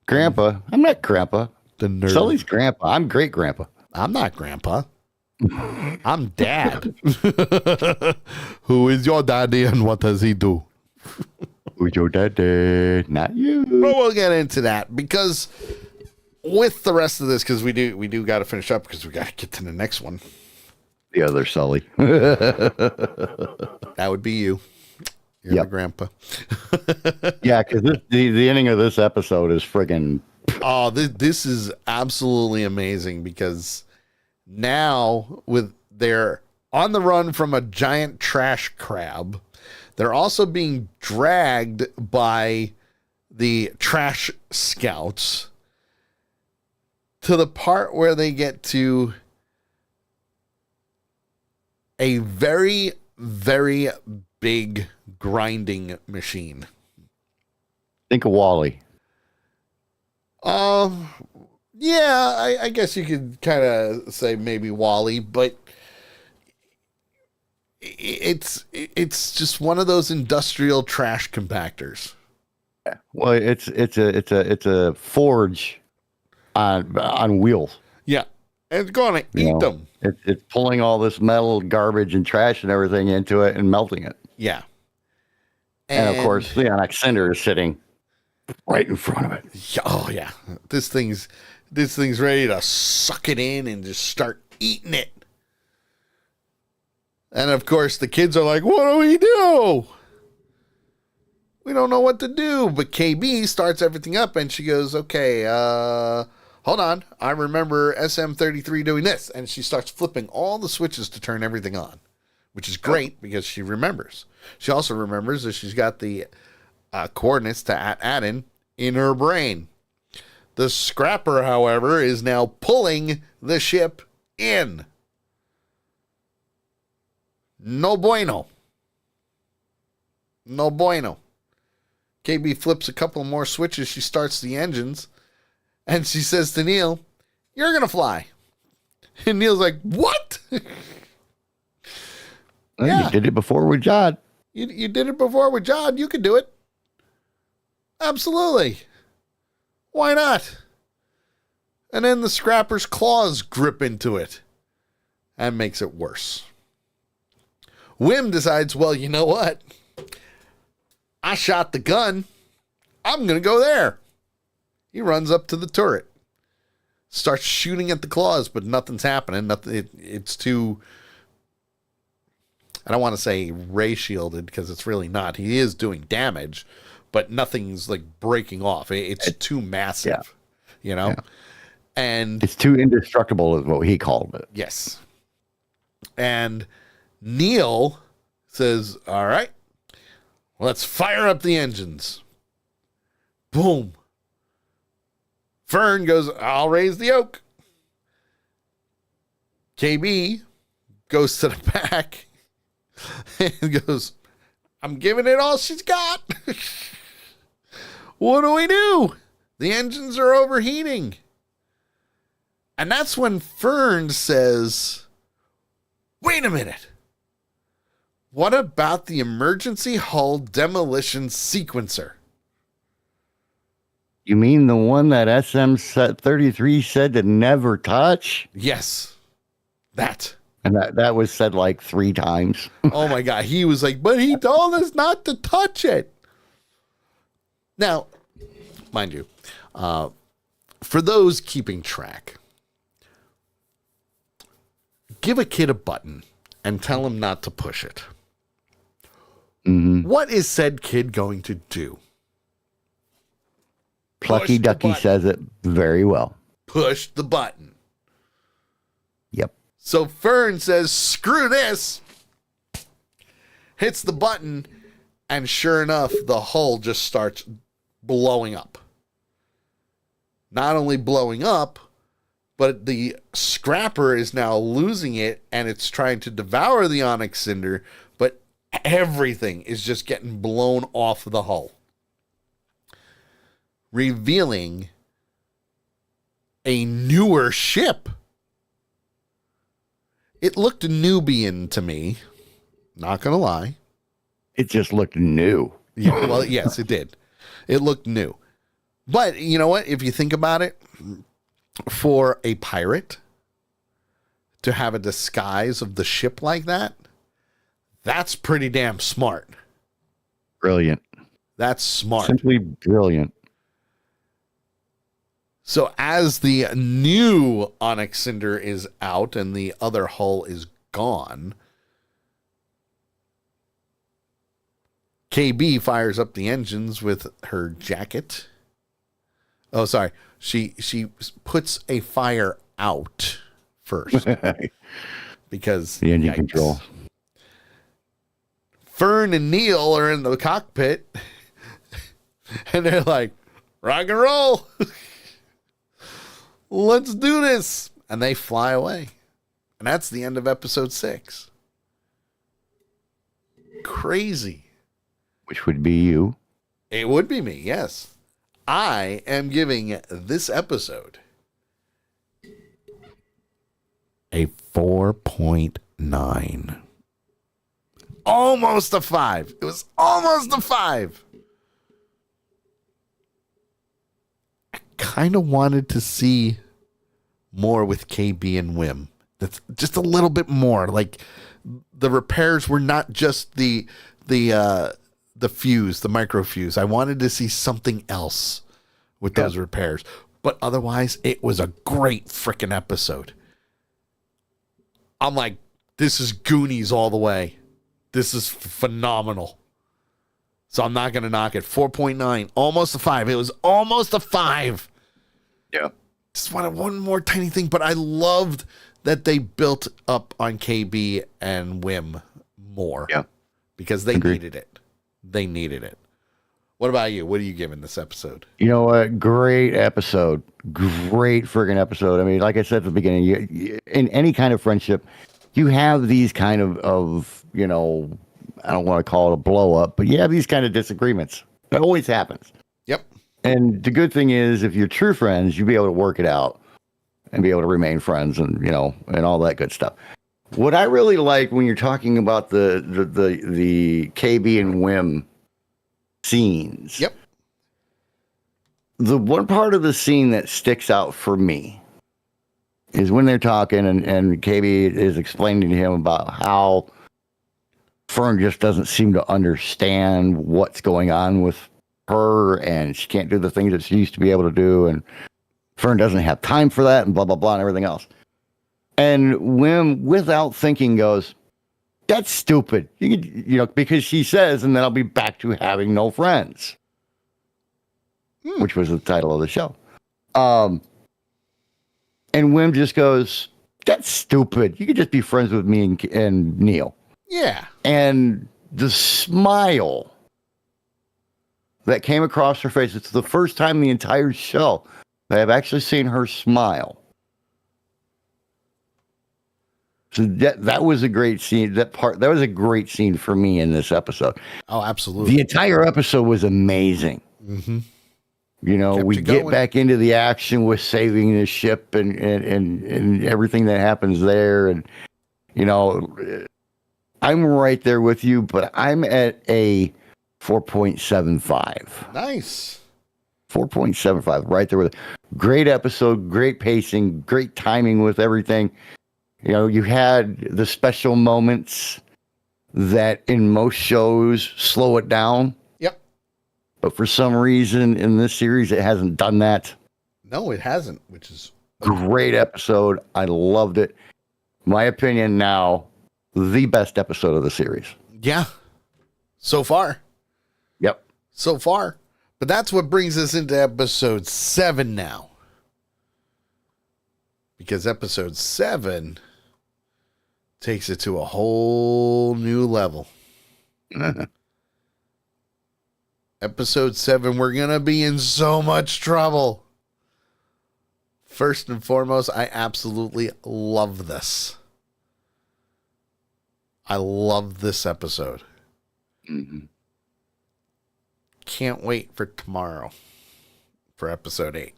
Grandpa. I'm not Grandpa. The nerd. Sully's Grandpa. I'm great Grandpa. I'm not Grandpa. I'm Dad. Who is your daddy and what does he do? Who's your daddy? Not you. But we'll get into that because with the rest of this, because we do got to finish up because we got to get to the next one. The other Sully. That would be you. You're the grandpa. Yeah, because the ending of this episode is friggin'. Oh, this is absolutely amazing because now they're on the run from a giant trash crab. They're also being dragged by the trash scouts to the part where they get to a very, very big grinding machine. Think of Wally. Yeah, I guess you could kind of say maybe Wally, but it's just one of those industrial trash compactors. Well, it's a forge on wheels. Yeah, and it's going to eat them. It's pulling all this metal, garbage, and trash and everything into it and melting it. Yeah, and of course, the Onyx Cinder is sitting right in front of it. Oh yeah, this thing's ready to suck it in and just start eating it. And of course, the kids are like, "What do we do? We don't know what to do." But KB starts everything up, and she goes, "Okay, hold on. I remember SM33 doing this," and she starts flipping all the switches to turn everything on, which is great because she remembers. She also remembers that she's got the coordinates to Aden in her brain. The scrapper, however, is now pulling the ship in. No bueno. No bueno. KB flips a couple more switches. She starts the engines. And she says to Neil, "You're going to fly." And Neil's like, "What?" Well, you did it before with John. You did it before with John. You could do it. Absolutely. Why not? And then the scrapper's claws grip into it and makes it worse. Wim decides, well, you know what? I shot the gun. I'm going to go there. He runs up to the turret, starts shooting at the claws, but nothing's happening. It's too, I don't want to say ray shielded because it's really not. He is doing damage, but nothing's like breaking off. It's too massive, Yeah. And it's too indestructible is what he called it. Yes. And Neil says, "All right, let's fire up the engines." Boom. Fern goes, "I'll raise the yoke." KB goes to the back and goes, "I'm giving it all she's got." What do we do? The engines are overheating. And that's when Fern says, "Wait a minute. What about the emergency hull demolition sequencer?" You mean the one that SM33 said to never touch? Yes. That. And that was said like 3 times. Oh my God. He was like, "But he told us not to touch it." Now, mind you, for those keeping track, give a kid a button and tell him not to push it. Mm-hmm. What is said kid going to do? Plucky Ducky says it very well. Push the button. Yep. So Fern says, "Screw this." Hits the button, and sure enough, the hull just starts blowing up. Not only blowing up, but the scrapper is now losing it, and it's trying to devour the Onyx Cinder, but everything is just getting blown off the hull, revealing a newer ship. It looked Nubian to me, not gonna lie. It just looked new. Yeah, well, yes, it did. It looked new. But you know what? If you think about it, for a pirate to have a disguise of the ship like that, that's pretty damn smart. Brilliant. That's smart. Simply brilliant. So as the new Onyx Cinder is out and the other hull is gone, KB fires up the engines with her jacket. Oh, sorry. She puts a fire out first because the engine yikes. control. Fern and Neil are in the cockpit and they're like, rock and roll. Let's do this. And they fly away. And that's the end of episode 6. Crazy. Which would be you. It would be me, yes. I am giving this episode a 4.9. Almost a 5. It was almost a 5. I kind of wanted to see more with KB and Wim. That's just a little bit more. Like the repairs were not just the fuse, the micro fuse. I wanted to see something else with those repairs. But otherwise, it was a great freaking episode. I'm like, this is Goonies all the way. This is phenomenal. So I'm not going to knock it. 4.9, almost a 5. It was almost a 5. Yeah. Just wanted one more tiny thing, but I loved that they built up on KB and Wim more. Yeah. Because they Agreed. needed it. They needed it. What about you? What are you giving this episode? You know what? Great episode. Great friggin' episode. I mean, like I said at the beginning, in any kind of friendship, you have these kind of, you know, I don't want to call it a blow up, but you have these kind of disagreements. It always happens. Yep. And the good thing is, if you're true friends, you'll be able to work it out and be able to remain friends and, you know, and all that good stuff. What I really like when you're talking about the KB and Wim scenes. Yep. The one part of the scene that sticks out for me is when they're talking and KB is explaining to him about how Fern just doesn't seem to understand what's going on with her and she can't do the things that she used to be able to do. And Fern doesn't have time for that and blah, blah, blah, and everything else. And Wim, without thinking, goes, that's stupid. You know, because she says, and then I'll be back to having no friends, which was the title of the show. And Wim just goes, that's stupid. You could just be friends with me and Neil. Yeah. And the smile that came across her face, it's the first time in the entire show that I've actually seen her smile. So that was a great scene. That was a great scene for me in this episode. Oh, absolutely. The entire episode was amazing. Mm-hmm. You know, we get back into the action with saving the ship and everything that happens there. And, you know, I'm right there with you, but I'm at a 4.75. Nice. 4.75, right there with it. Great episode, great pacing, great timing with everything. You know, you had the special moments that in most shows slow it down. Yep. But for some reason in this series, it hasn't done that. No, it hasn't, which is great episode. I loved it. My opinion now, the best episode of the series. Yeah. So far. Yep. So far. But that's what brings us into episode 7 now. Because episode 7 takes it to a whole new level. Episode 7, we're going to be in so much trouble. First and foremost, I absolutely love this. I love this episode. Mm-hmm. Can't wait for tomorrow for episode 8.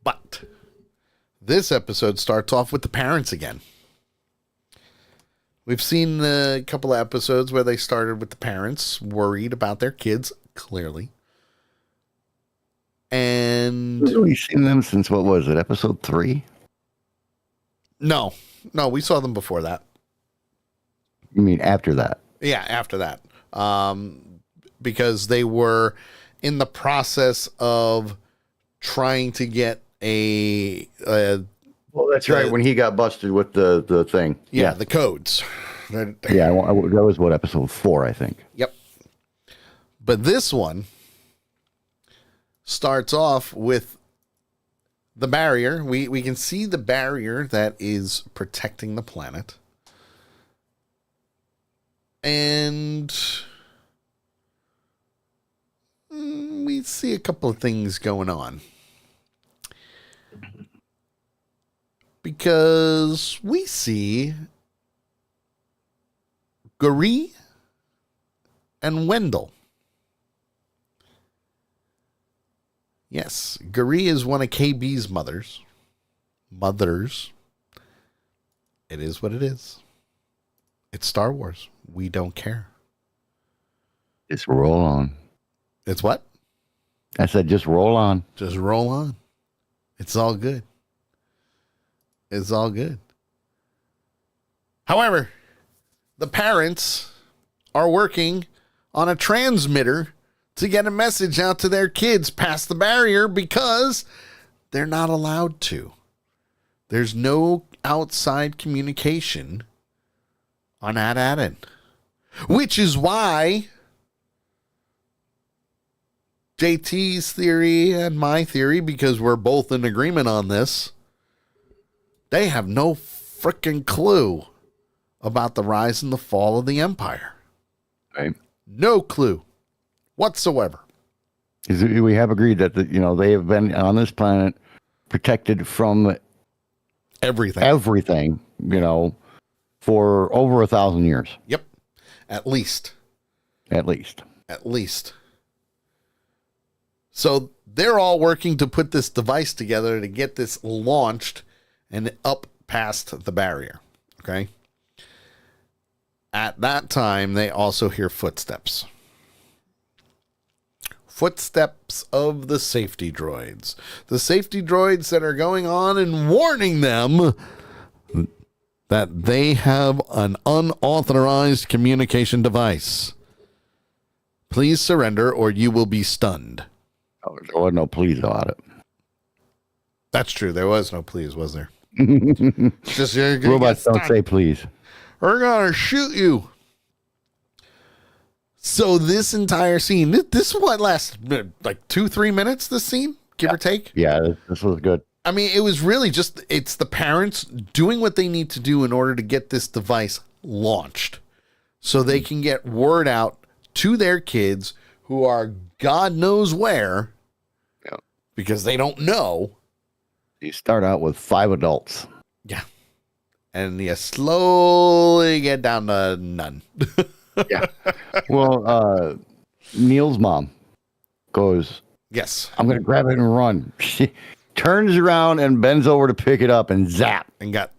But this episode starts off with the parents again. We've seen a couple of episodes where they started with the parents worried about their kids, clearly. And we've seen them since, what was it, episode 3? No, we saw them before that. You mean after that? Yeah, after that. because they were in the process of trying to get well, that's right. When he got busted with the thing. Yeah, the codes. Yeah, that was what, episode 4, I think. Yep. But this one starts off with the barrier. We can see the barrier that is protecting the planet. And we see a couple of things going on. Because we see Guri and Wendell. Yes, Guri is one of KB's mothers. It is what it is. It's Star Wars. We don't care. Just roll on. It's what? I said just roll on. Just roll on. It's all good. It's all good. However, the parents are working on a transmitter to get a message out to their kids past the barrier because they're not allowed to. There's no outside communication on Ad-Adin, which is why JT's theory and my theory, because we're both in agreement on this, they have no freaking clue about the rise and the fall of the Empire. Right. No clue whatsoever. We have agreed that they have been on this planet protected from everything, for over 1,000 years. Yep. At least. So they're all working to put this device together to get this launched and up past the barrier. Okay. At that time, they also hear footsteps. Footsteps of the safety droids. The safety droids that are going on and warning them that they have an unauthorized communication device. Please surrender or you will be stunned. Oh, there was no please about it. That's true. There was no please, was there? Just robots don't say please. We're gonna shoot you. So this entire scene, this what lasted like 2-3 minutes. This scene, give or take. Yeah, this was good. I mean, it was really just it's the parents doing what they need to do in order to get this device launched, so they can get word out to their kids who are God knows where, because they don't know. You start out with 5 adults. Yeah. And you slowly get down to none. Yeah. Well, Neil's mom goes, yes, I'm going to grab it and run. She turns around and bends over to pick it up and zap. And got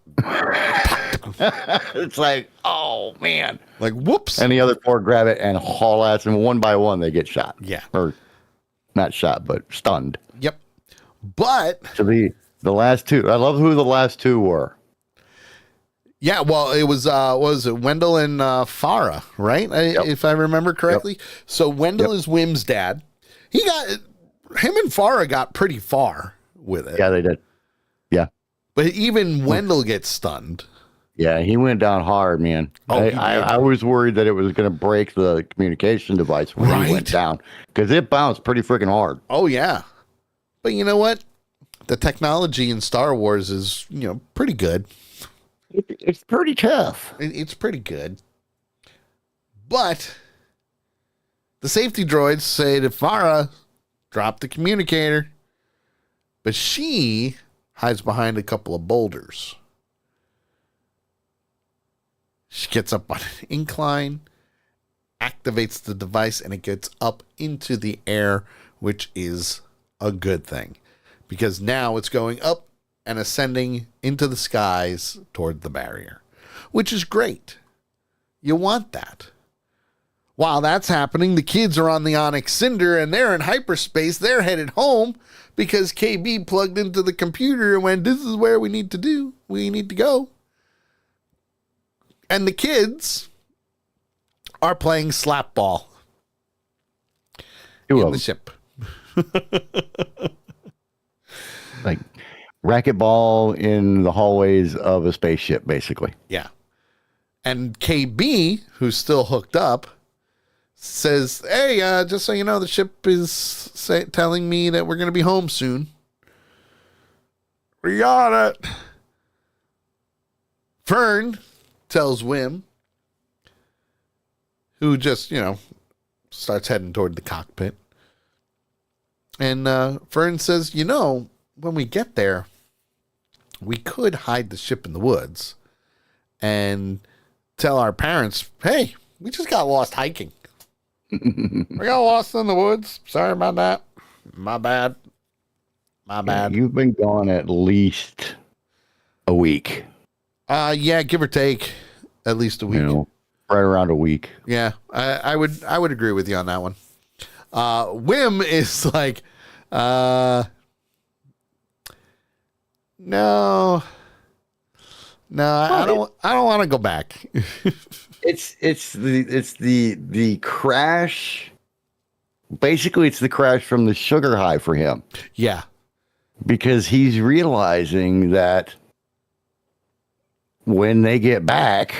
It's like, oh, man. Like, whoops. And the other 4 grab it and haul ass, and one by one they get shot. Yeah. Or not shot, but stunned. Yep. But So the last 2, I love who the last 2 were. yeah, well, it was Wendell and Farah, right? If I remember correctly. Yep. So Wendell is Wim's dad. Him and Farah got pretty far with it. Yeah, they did. Yeah. But even Wendell gets stunned. Yeah, he went down hard, man. Oh, I was worried that it was going to break the communication device when he went down, because it bounced pretty freaking hard. Oh, yeah. But you know what? The technology in Star Wars is, pretty good. It's pretty tough. It's pretty good. But the safety droids say to Farah, drop the communicator. But she hides behind a couple of boulders. She gets up on an incline, activates the device, and it gets up into the air, which is a good thing. Because now it's going up and ascending into the skies toward the barrier, which is great. You want that. While that's happening, the kids are on the Onyx Cinder and they're in hyperspace. They're headed home because KB plugged into the computer and went, this is where we need to go. And the kids are playing slap ball Two in of the them. ship. Like racquetball in the hallways of a spaceship, basically. Yeah. And KB, who's still hooked up, says, hey, just so you know, the ship is telling me that we're going to be home soon. We got it. Fern tells Wim, who just, starts heading toward the cockpit. And Fern says, when we get there, we could hide the ship in the woods and tell our parents, hey, we just got lost hiking. We got lost in the woods. Sorry about that. My bad. You've been gone at least a week. Yeah, give or take at least a week. Right around a week. Yeah, I would agree with you on that one. Wim is like, no, well, I don't want to go back. It's the crash. Basically, it's the crash from the sugar high for him. Yeah, because he's realizing that when they get back,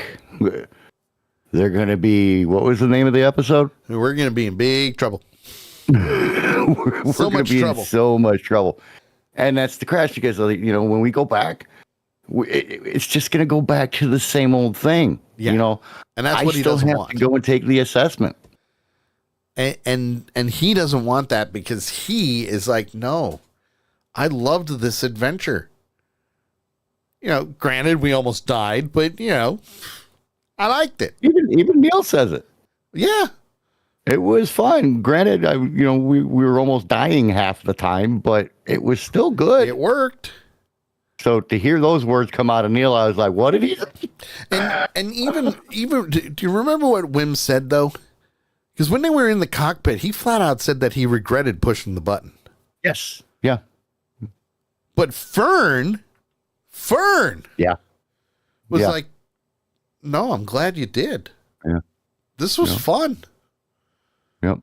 they're going to be, what was the name of the episode? We're going to be in big trouble. We're so going to be trouble. In so much trouble. And that's the crash because, when we go back, it's just going to go back to the same old thing. Yeah. And that's what he doesn't want. I still have to go and take the assessment. And he doesn't want that because he is like, no, I loved this adventure. Granted, we almost died, but, I liked it. Even Neil says it. Yeah. It was fun. Granted, we were almost dying half the time, but it was still good. It worked. So to hear those words come out of Neil, I was like, what did he say? And even do you remember what Wim said, though? Because when they were in the cockpit, he flat out said that he regretted pushing the button. Yes. Yeah. But Fern yeah, was like, no, I'm glad you did. Yeah. This was fun. Yep.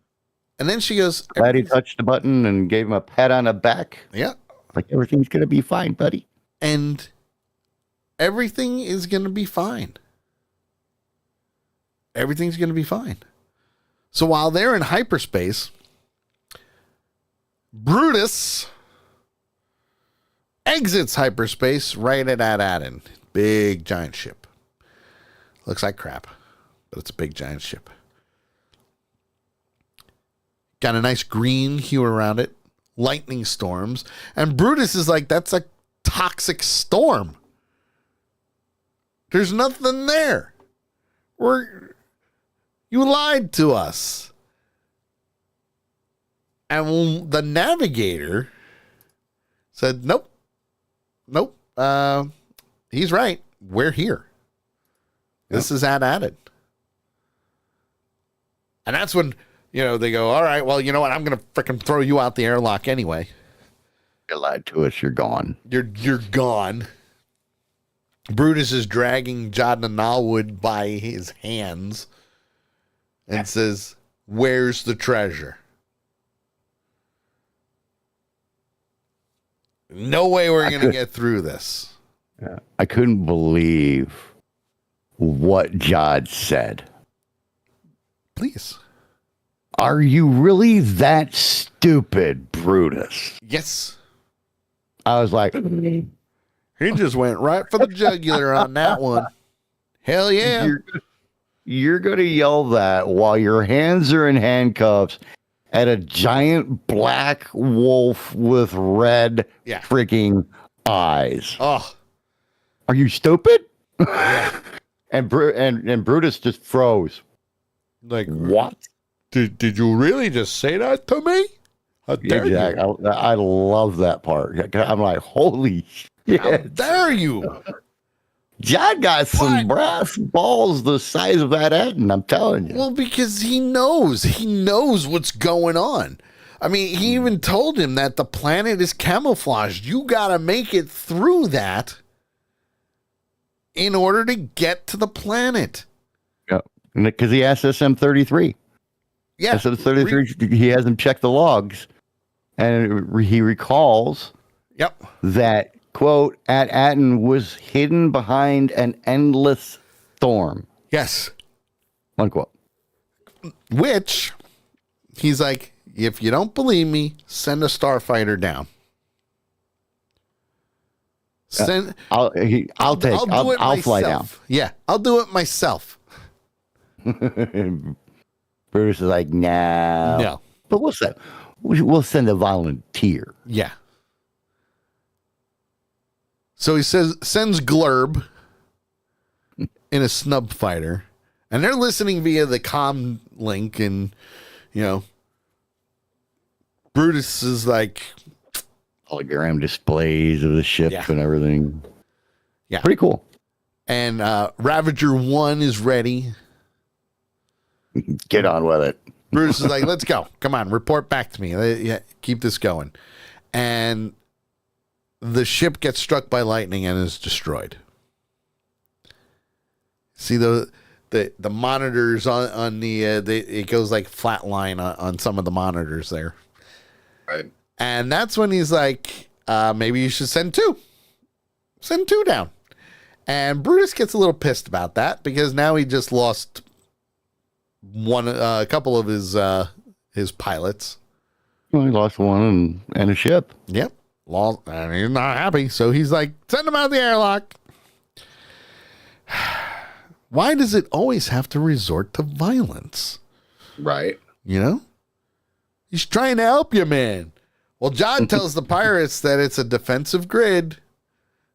And then she goes, glad he touched the button and gave him a pat on the back. Yeah. Like, everything's going to be fine, buddy. And everything is going to be fine. Everything's going to be fine. So while they're in hyperspace, Brutus exits hyperspace right at Aladdin. Big giant ship. Looks like crap, but it's a big giant ship. Got a nice green hue around it. Lightning storms. And Brutus is like, that's a toxic storm. There's nothing there. You lied to us. And the navigator said, nope. He's right. We're here. This is added. And that's when, they go, all right, well, you know what? I'm going to freaking throw you out the airlock anyway. You lied to us. You're gone. You're gone. Brutus is dragging Jodna Nalwood by his hands and says, where's the treasure? No way we're going to get through this. Yeah. I couldn't believe what Jod said. Please. Are you really that stupid, Brutus? Yes. I was like, he just went right for the jugular on that one. Hell yeah. You're going to yell that while your hands are in handcuffs at a giant black wolf with red freaking eyes. Oh. Are you stupid? Yeah. and Brutus just froze. Like, what? Did you really just say that to me? How dare you? I love that part. I'm like, holy shit. How dare you? John got some brass balls the size of that head, and I'm telling you. Well, because he knows what's going on. I mean, he even told him that the planet is camouflaged. You got to make it through that in order to get to the planet. Yep. Because he asked SM-33. Yeah. SM-33, he hasn't checked the logs. And he recalls Yep. that, quote, at Atten was hidden behind an endless storm. Yes. Unquote. Which, he's like, if you don't believe me, send a starfighter down. I'll fly down. Yeah, I'll do it myself. Bruce is like, no. But we'll send a volunteer. Yeah. So he sends Glurb in a snub fighter, and they're listening via the comm link, and Brutus is like hologram displays of the ship and everything. Yeah. Pretty cool. And Ravager 1 is ready. Get on with it. Brutus is like, let's go. Come on, report back to me. Keep this going. And the ship gets struck by lightning and is destroyed. See the monitors on the it goes like flatline on some of the monitors there. Right. And that's when he's like, maybe you should send two. Send two down. And Brutus gets a little pissed about that because now he just lost a couple of his pilots. Well, he lost one and a ship. Yep. And he's not happy. So he's like, send him out of the airlock. Why does it always have to resort to violence? Right. He's trying to help you, man. Well, John tells the pirates that it's a defensive grid.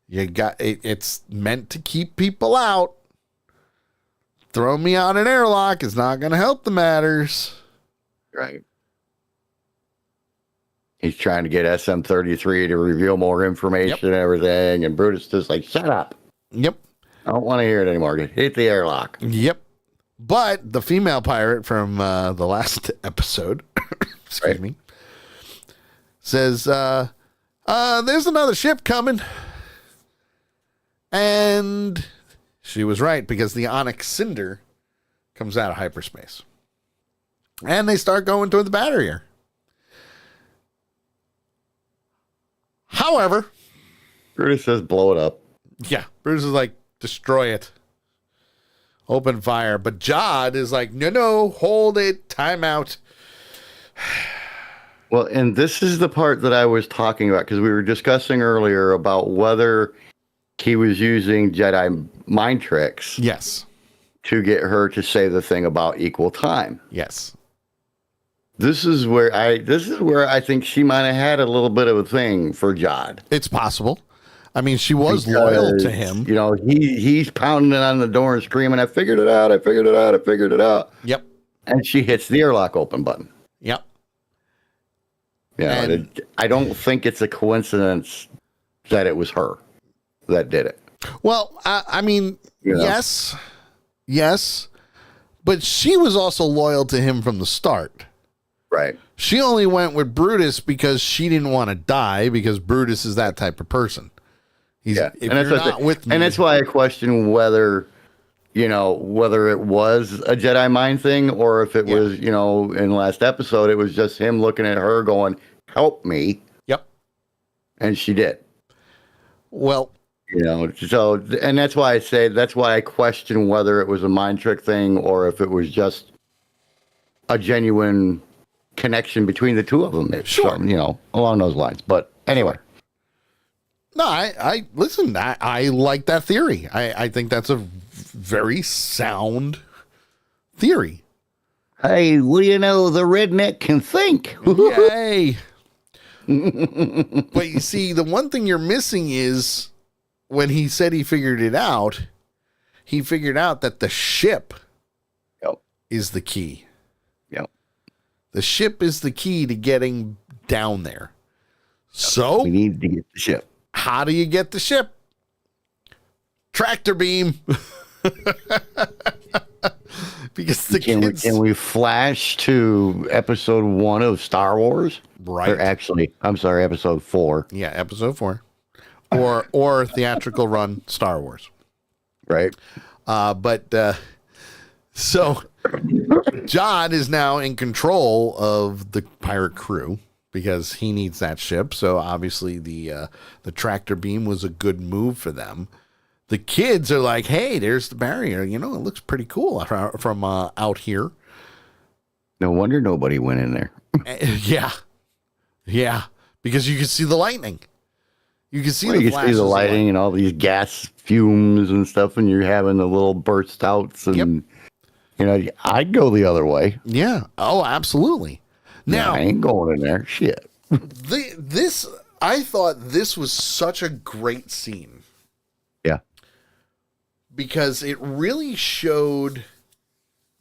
It's meant to keep people out. Throw me out an airlock is not going to help the matters. Right. He's trying to get SM-33 to reveal more information and everything, and Brutus just like, shut up. Yep. I don't want to hear it anymore. Hit the airlock. Yep. But the female pirate from the last episode, excuse me, says, there's another ship coming. And she was right, because the Onyx Cinder comes out of hyperspace. And they start going toward the barrier. However, Brutus says blow it up. Yeah, Brutus is like, destroy it. Open fire. But Jod is like, no, hold it. Time out. Well, and this is the part that I was talking about, because we were discussing earlier about whether he was using Jedi mind tricks. Yes. To get her to say the thing about equal time. Yes. This is where I think she might have had a little bit of a thing for Jod. It's possible. I mean, she was loyal to him. He's pounding on the door and screaming, I figured it out. I figured it out. I figured it out. Yep. And she hits the airlock open button. Yep. Yeah. I don't think it's a coincidence that it was her that did it. Well, I mean, yes, but she was also loyal to him from the start. Right. She only went with Brutus because she didn't want to die, because Brutus is that type of person. If you're not with me. And that's why I question whether it was a Jedi mind thing, or if it was, in the last episode, it was just him looking at her going, help me. Yep. And she did. Well, and that's why I question whether it was a mind trick thing or if it was just a genuine connection between the two of them. Sure. Along those lines. But anyway. No, I listen, I like that theory. I think that's a very sound theory. Hey, the redneck can think. Yay. But you see, the one thing you're missing is when he said he figured it out, he figured out that the ship is the key. Yep. The ship is the key to getting down there. So we need to get the ship. How do you get the ship? Tractor beam. Because can we flash to episode 1 of Star Wars? Right. Or actually, I'm sorry, episode 4. Yeah, episode 4. Or theatrical run Star Wars. Right. But So Jod is now in control of the pirate crew because he needs that ship. So obviously the tractor beam was a good move for them. The kids are like, hey, there's the barrier. You know, it looks pretty cool from out here. No wonder nobody went in there. Yeah. Yeah. Because you can see the lightning. You can see Well, the you can see flashes the of lighting and all these gas fumes and stuff, and you're having the little burst outs. And, you know, I'd go the other way. Yeah. Oh, absolutely. Now, I ain't going in there. Shit. I thought this was such a great scene. Yeah. Because it really showed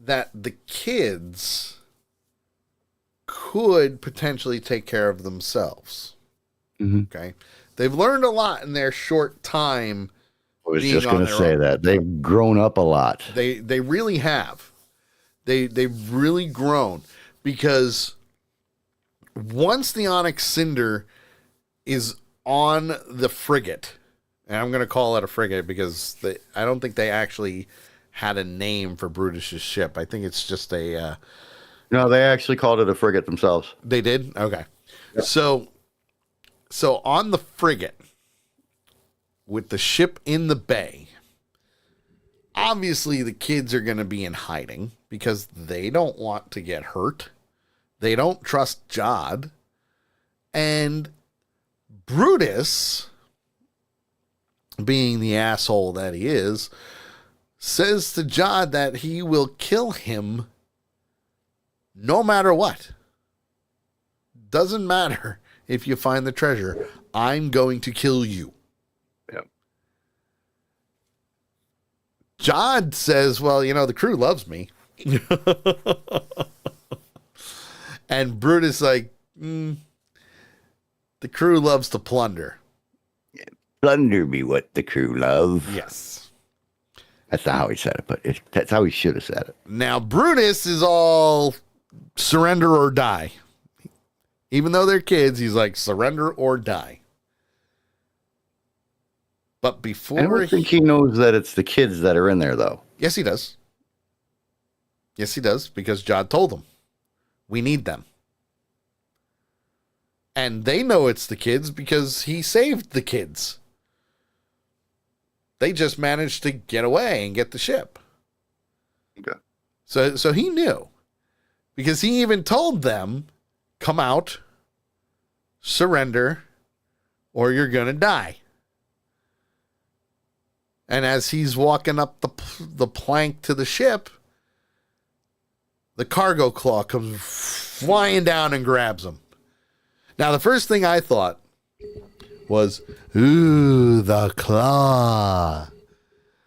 that the kids could potentially take care of themselves. Mm-hmm. Okay. They've learned a lot in their short time. I was just going to say that. They've grown up a lot. They really have. They've really grown because once the Onyx Cinder is on the frigate, and I'm going to call it a frigate because I don't think they actually had a name for Brutus's ship. I think it's just a... No, they actually called it a frigate themselves. They did? Okay. Yeah. So on the frigate, with the ship in the bay, obviously the kids are going to be in hiding because they don't want to get hurt. They don't trust Jod. And Brutus, being the asshole that he is, says to Jod that he will kill him no matter what. Doesn't matter if you find the treasure. I'm going to kill you. Yep. Jod says, well, you know, the crew loves me. And Brutus like, the crew loves to plunder. Plunder be what the crew love. Yes. That's not how he said it, but that's how he should have said it. Now, Brutus is all surrender or die. Even though they're kids, he's like, surrender or die. But before... I don't think he knows that it's the kids that are in there, though. Yes, he does. Yes, he does, because Jod told them. We need them. And they know it's the kids because he saved the kids. They just managed to get away and get the ship. Okay. So he knew. Because he even told them, come out, surrender, or you're going to die. And as he's walking up the plank to the ship, the cargo claw comes flying down and grabs him. Now, the first thing I thought was, ooh, the claw.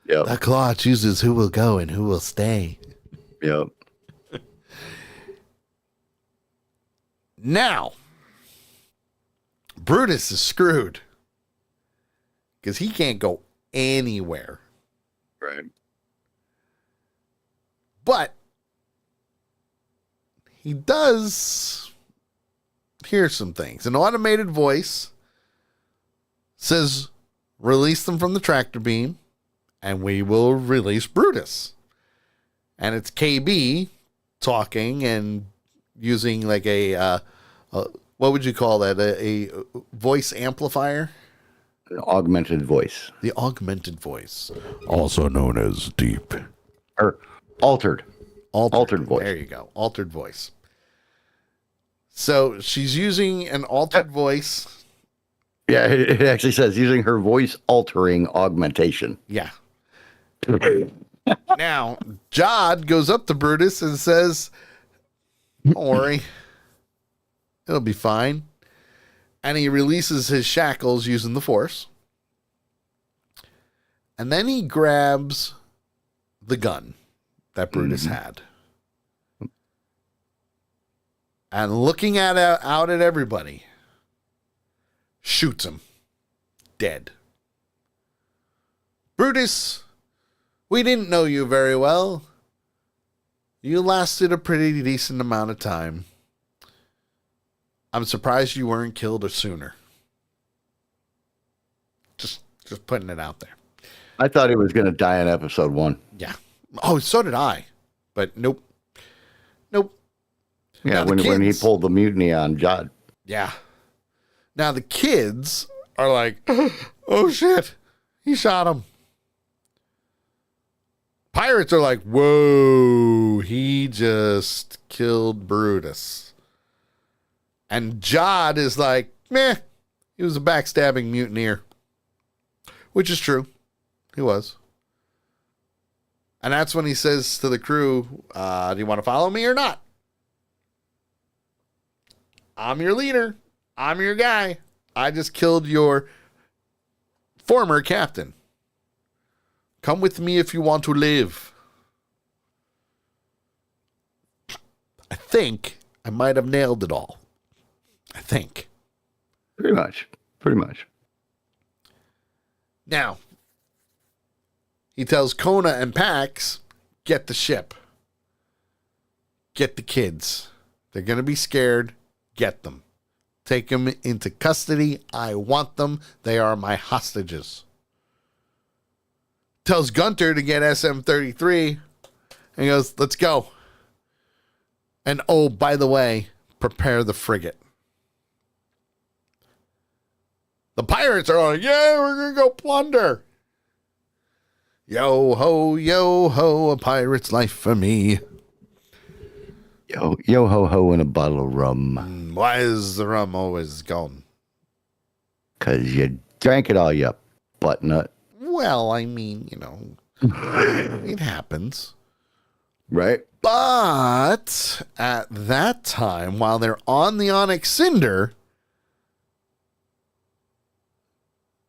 Yep. The claw chooses who will go and who will stay. Yep. Now, Brutus is screwed because he can't go anywhere. Right. But he does hear some things. An automated voice says, release them from the tractor beam and we will release Brutus. And it's KB talking and using like a what would you call that? A voice amplifier? An augmented voice. The augmented voice. Also known as deep. Or altered. Altered voice. There you go. Altered voice. So she's using an altered voice. Yeah, it actually says using her voice altering augmentation. Yeah. Now, Jod goes up to Brutus and says, don't worry. It'll be fine. And he releases his shackles using the Force. And then he grabs the gun that Brutus had. And looking out at everybody, shoots him. Dead. Brutus, we didn't know you very well. You lasted a pretty decent amount of time. I'm surprised you weren't killed sooner. Just putting it out there. I thought he was going to die in episode 1. Yeah. Oh, so did I. But nope. Nope. Yeah, Now the when he kids- pulled the mutiny on Jod. Yeah. Now the kids are like, oh shit, he shot him. Pirates are like, whoa, he just killed Brutus. And Jod is like, meh, he was a backstabbing mutineer. Which is true. He was. And that's when he says to the crew, do you want to follow me or not? I'm your leader. I'm your guy. I just killed your former captain. Come with me if you want to live. I think I might have nailed it all. I think. Pretty much. Pretty much. Now, he tells Kona and Pax, get the ship. Get the kids. They're going to be scared. Get them. Take them into custody. I want them. They are my hostages. Tells Gunter to get SM-33. And he goes, let's go. And oh, by the way, prepare the frigate. The pirates are like, yeah, we're going to go plunder. Yo ho, a pirate's life for me. Yo ho ho and a bottle of rum. Why is the rum always gone? 'Cause you drank it all, you butt nut. Well, I mean, it happens. Right? But at that time, while they're on the Onyx Cinder,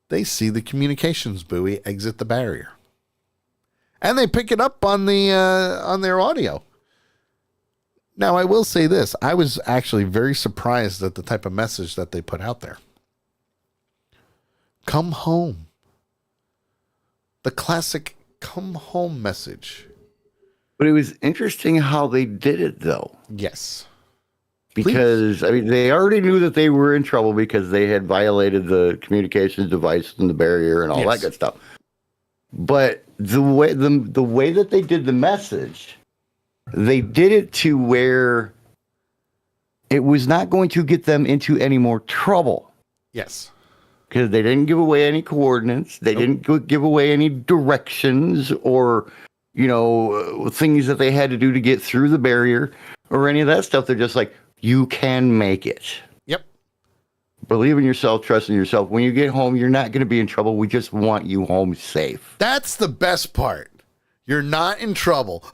they see the communications buoy exit the barrier. And they pick it up on their audio. Now, I will say this. I was actually very surprised at the type of message that they put out there. Come home. The classic come home message. But it was interesting how they did it, though. Yes. Because, I mean, they already knew that they were in trouble because they had violated the communications device and the barrier and all that good stuff. But the way that they did the message, they did it to where it was not going to get them into any more trouble. Yes. Because they didn't give away any coordinates. They didn't give away any directions or, things that they had to do to get through the barrier or any of that stuff. They're just like, you can make it. Yep. Believe in yourself, trust in yourself. When you get home, you're not going to be in trouble. We just want you home safe. That's the best part. You're not in trouble.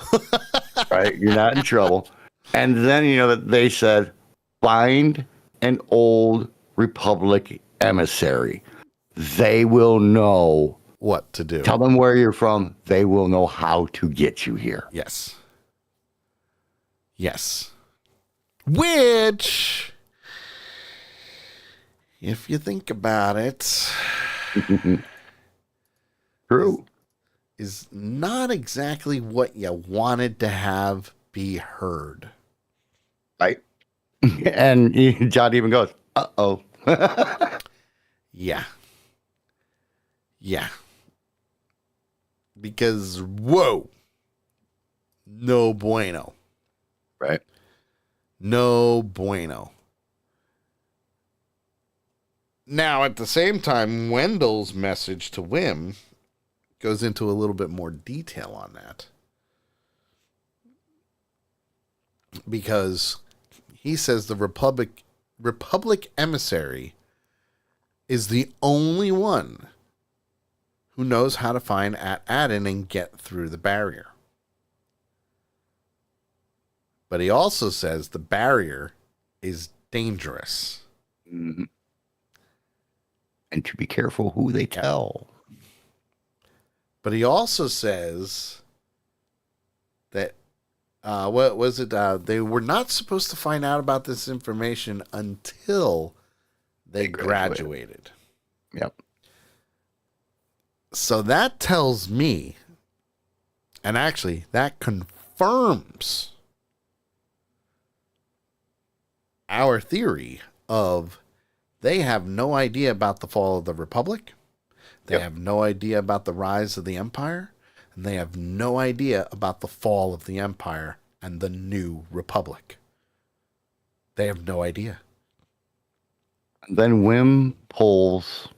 Right? You're not in trouble. And then, they said, find an old Republic emissary. They will know what to do. Tell them where you're from. They will know how to get you here. Yes. Yes. Which, if you think about it, True. Is not exactly what you wanted to have be heard. Right. And John even goes, uh-oh. Yeah. Yeah. Because, whoa. No bueno. Right. No bueno. Now, at the same time, Wendell's message to Wim goes into a little bit more detail on that. Because he says the Republic emissary is the only one who knows how to find Aden and get through the barrier. But he also says the barrier is dangerous. Mm-hmm. And to be careful who they tell. But he also says that, what was it? They were not supposed to find out about this information until they graduated. Yep. So that tells me, and actually that confirms our theory of they have no idea about the fall of the Republic. They have no idea about the rise of the Empire. and they have no idea about the fall of the Empire and the new Republic. They have no idea. Then Wim pulls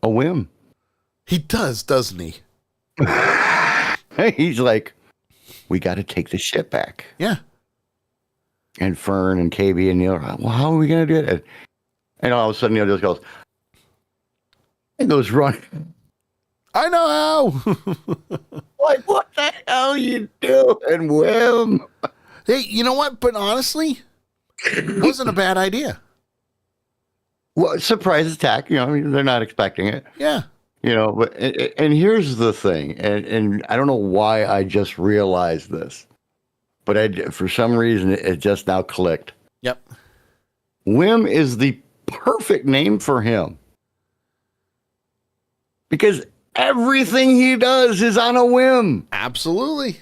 a whim. He does, doesn't he? He's like, we got to take the ship back. Yeah. And Fern and KB and Neil are like, well, how are we going to do it? And all of a sudden, Neil just goes, and goes running. I know how. Like, what the hell are you doing, Wim? Hey, you know what? But honestly, it wasn't a bad idea. Well, surprise attack, you know, I mean, they're not expecting it. Yeah. You know, but and here's the thing, and I don't know why I just realized this, but for some reason it just now clicked. Yep. Wim is the perfect name for him because everything he does is on a whim. Absolutely.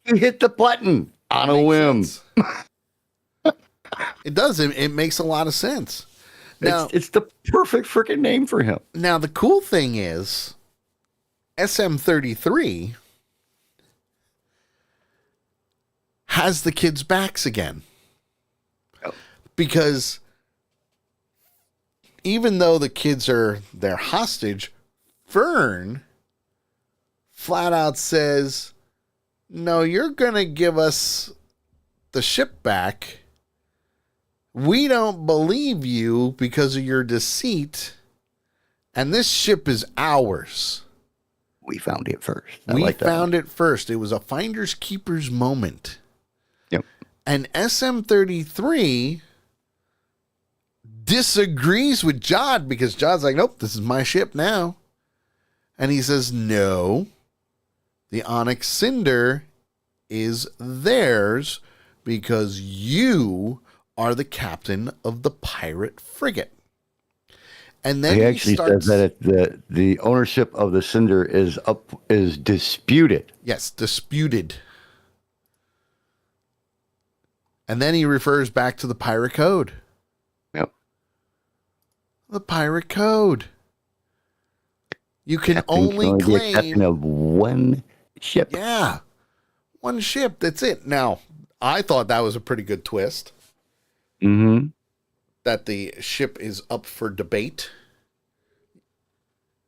You hit the button on a whim. It does. It makes a lot of sense. Now, it's the perfect freaking name for him. Now, the cool thing is SM-33 has the kids' backs again. Oh. Because even though the kids are their hostage, Fern flat out says, no, you're going to give us the ship back. We don't believe you because of your deceit, and this ship is ours. We found it first. We found it first. It was a finders keepers moment. Yep. And SM-33 disagrees with Jod because Jod's like, nope, this is my ship now. And he says, no, the Onyx Cinder is theirs because you are the captain of the pirate frigate. And then he actually says that the ownership of the Cinder is disputed. Yes, disputed. And then he refers back to the pirate code. Yep. The pirate code. You can Captain only be a claim captain of one ship. Yeah. One ship, that's it. Now, I thought that was a pretty good twist. Mm-hmm. That the ship is up for debate,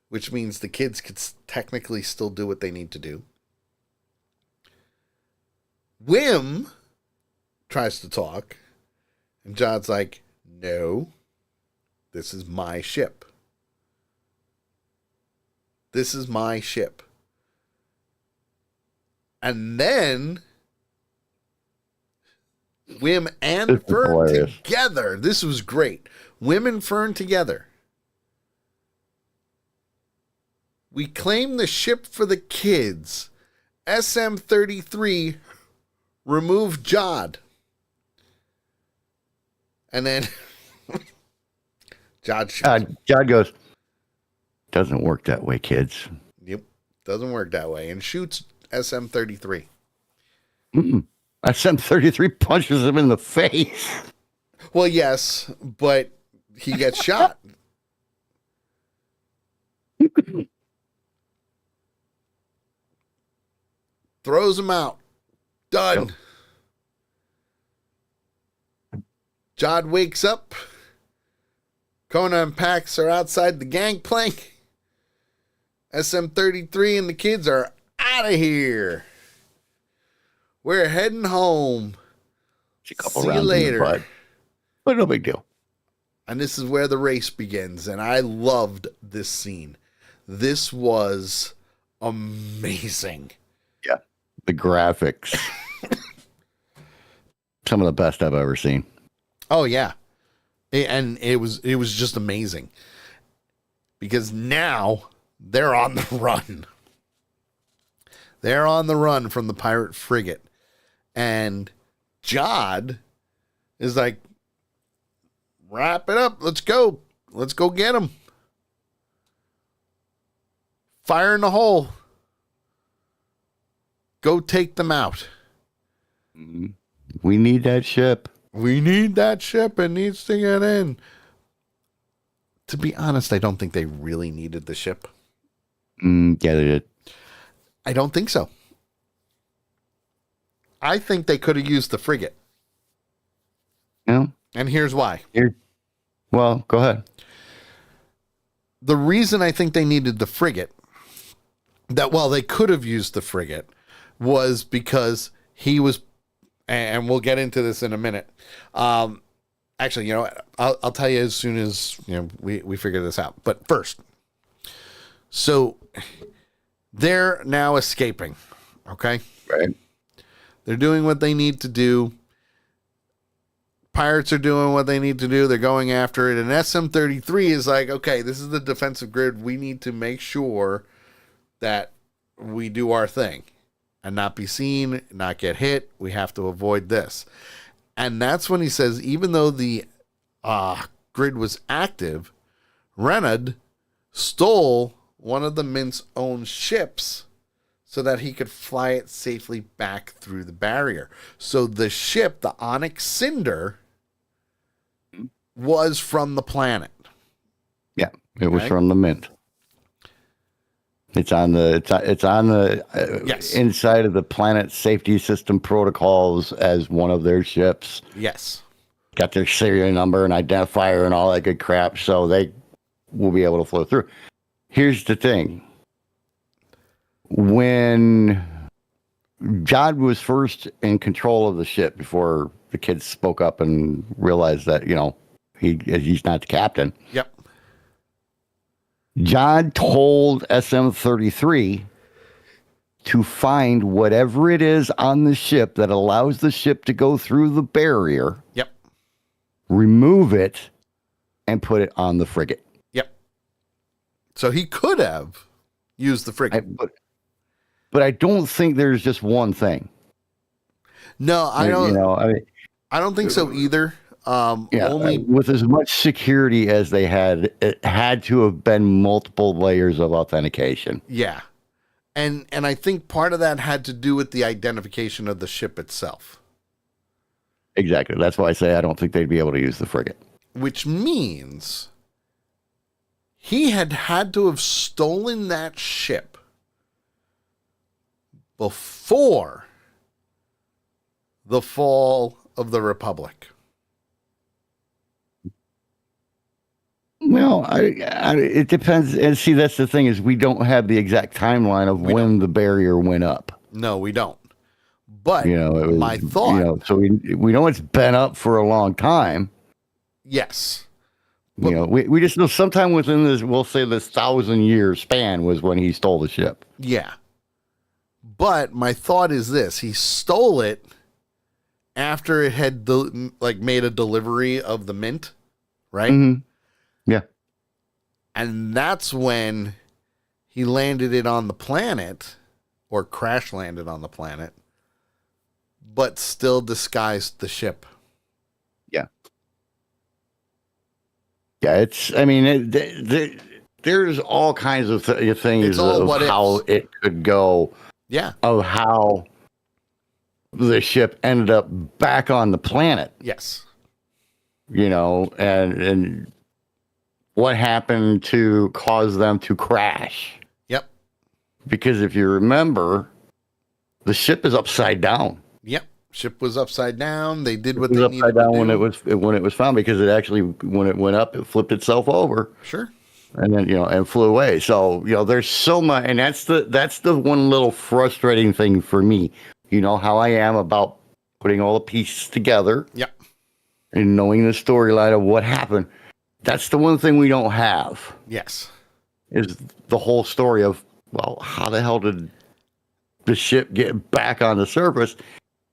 which means the kids could technically still do what they need to do. Wim tries to talk, and Jod's like, no, this is my ship. This is my ship. And then Wim and Fern together. This was great. Wim and Fern together. We claim the ship for the kids. SM-33 remove Jod. And then Jod goes, doesn't work that way, kids. Yep. Doesn't work that way. And shoots SM-33. Mm-mm. SM-33 punches him in the face. Well, yes, but he gets shot. Throws him out. Done. Yep. Jod wakes up. Kona and Pax are outside the gangplank. SM-33 and the kids are out of here. We're heading home. See you later. But no big deal. And this is where the race begins. And I loved this scene. This was amazing. Yeah. The graphics. Some of the best I've ever seen. Oh, yeah. And it was just amazing. Because now they're on the run. They're on the run from the pirate frigate. And Jod is like, wrap it up. Let's go. Let's go get him. Fire in the hole. Go take them out. We need that ship. We need that ship. It needs to get in. To be honest, I don't think they really needed the ship. Yeah, they did. I don't think so. I think they could have used the frigate. Yeah. And here's why. Well, go ahead. The reason I think they needed the frigate, they could have used the frigate, was because he was, and we'll get into this in a minute. Actually, I'll tell you as soon as we figure this out. But first, so they're now escaping. Okay, Right. they're doing what they need to do. Pirates are doing what they need to do. They're going after it. And SM-33 is like, okay, this is the defensive grid. We need to make sure that we do our thing and not be seen, not get hit. We have to avoid this. And that's when he says, even though the grid was active, Renaud stole one of the Mint's own ships so that he could fly it safely back through the barrier. So the ship, the Onyx Cinder, was from the planet. Yeah, it was from the Mint. It's on the Yes. inside of the planet safety system protocols as one of their ships. Yes. Got their serial number and identifier and all that good crap, so they will be able to flow through. Here's the thing. When Jod was first in control of the ship before the kids spoke up and realized that, he's not the captain. Yep. Jod told SM-33 to find whatever it is on the ship that allows the ship to go through the barrier. Yep. Remove it and put it on the frigate. Yep. So he could have used the frigate. But I don't think there's just one thing. No, I don't. I don't think so either. Only with as much security as they had, it had to have been multiple layers of authentication. Yeah. And I think part of that had to do with the identification of the ship itself. Exactly. That's why I say I don't think they'd be able to use the frigate. Which means he had to have stolen that ship before the fall of the Republic. Well, it depends. And see, that's the thing is we don't have the exact timeline of when the barrier went up. No, we don't. But my thought. So we know it's been up for a long time. Yes. But, we just know sometime within this, we'll say this 1,000-year span was when he stole the ship. Yeah. But my thought is this: he stole it after it had made a delivery of the Mint, right? Mm-hmm. Yeah. And that's when he landed it on the planet, or crash landed on the planet, but still disguised the ship. Yeah. Yeah, there's all kinds of things of how it could go. Yeah. Of how the ship ended up back on the planet. Yes. And what happened to cause them to crash. Yep. Because if you remember, the ship is upside down. Yep. Ship was upside down. They did what they needed to do. Upside down when it was found, because it actually, when it went up, it flipped itself over. Sure. And then, and flew away. So, there's so much, and that's the one little frustrating thing for me. You know how I am about putting all the pieces together. Yep. And knowing the storyline of what happened. That's the one thing we don't have. Yes. Is the whole story of, well, how the hell did the ship get back on the surface?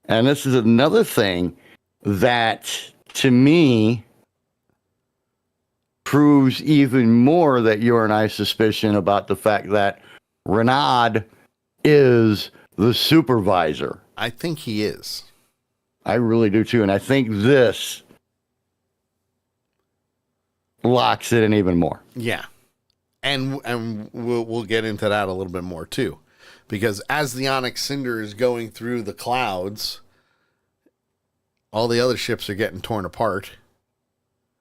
And this is another thing that, to me, proves even more that you and I suspicion about the fact that Renaud is the supervisor. I think he is. I really do too. And I think this locks it in even more. Yeah. And we'll get into that a little bit more too. Because as the Onyx Cinder is going through the clouds, all the other ships are getting torn apart.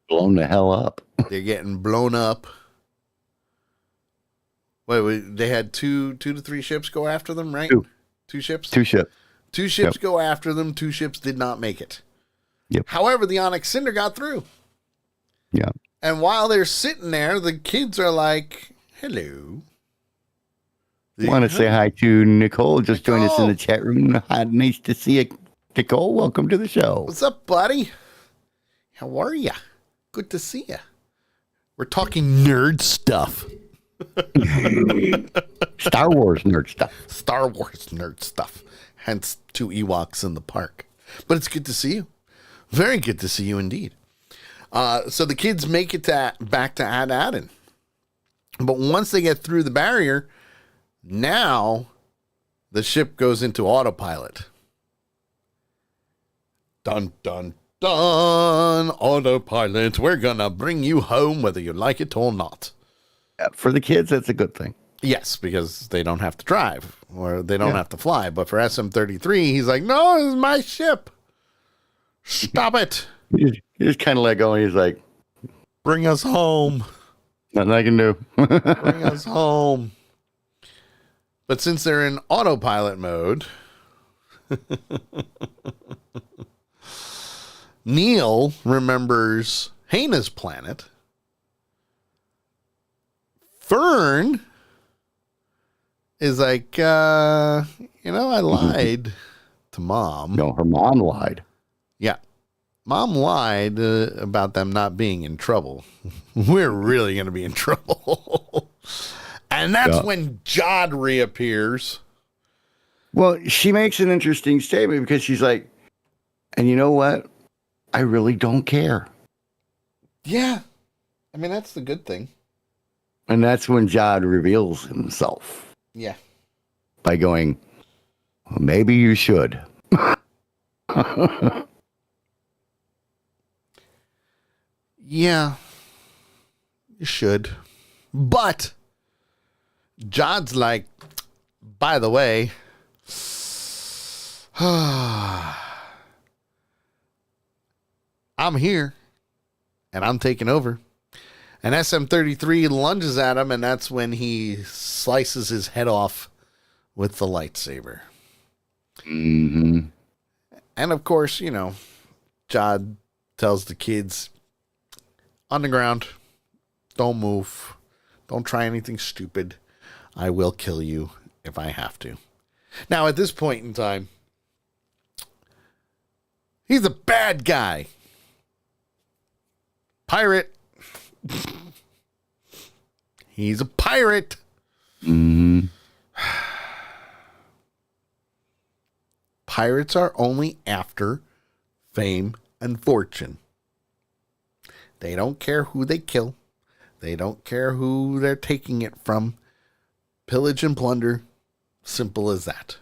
Blown the hell up. They're getting blown up. Wait, they had two to three ships go after them, right? Two ships? Two ships. Two ships go after them. Two ships did not make it. Yep. However, the Onyx Cinder got through. Yeah. And while they're sitting there, the kids are like, hello. Want to say hi to Nicole. Just joined us in the chat room. Hi, nice to see you, Nicole. Welcome to the show. What's up, buddy? How are you? Good to see you. We're talking nerd stuff. Star Wars nerd stuff. Star Wars nerd stuff. Hence 2 Ewoks in the park. But it's good to see you. Very good to see you indeed. So the kids make it back to Ad-Adin. But once they get through the barrier, now the ship goes into autopilot. Dun, dun, dun. Autopilot. We're going to bring you home whether you like it or not. For the kids, that's a good thing. Yes, because they don't have to drive or they don't have to fly. But for SM-33, he's like, no, this is my ship. Stop it. He just kind of let go and he's like, bring us home. Nothing I can do. Bring us home. But since they're in autopilot mode, Neil remembers Hana's planet. Fern is like, I lied to Mom. No, her mom lied. Yeah. Mom lied about them not being in trouble. We're really going to be in trouble. And that's when Jod reappears. Well, she makes an interesting statement because she's like, and you know what? I really don't care. Yeah. I mean, that's the good thing. And that's when Jod reveals himself. Yeah. By going, well, maybe you should. Yeah. You should. But Jod's like, by the way, I'm here and I'm taking over. And SM-33 lunges at him, and that's when he slices his head off with the lightsaber. Mm-hmm. And of course, Jod tells the kids, on the ground, don't move. Don't try anything stupid. I will kill you if I have to. Now, at this point in time, he's a bad guy. Pirate. He's a pirate. Mm-hmm. Pirates are only after fame and fortune. They don't care who they kill. They don't care who they're taking it from. Pillage and plunder. Simple as that.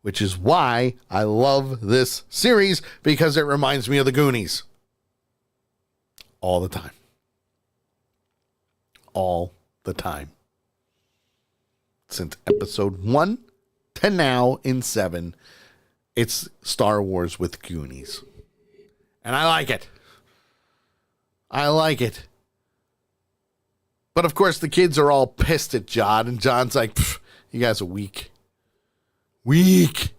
Which is why I love this series, because it reminds me of the Goonies. All the time. All the time. Since episode 1 to now in 7, it's Star Wars with Goonies. And I like it. I like it. But of course, the kids are all pissed at Jod, and John's like, you guys are weak. Weak.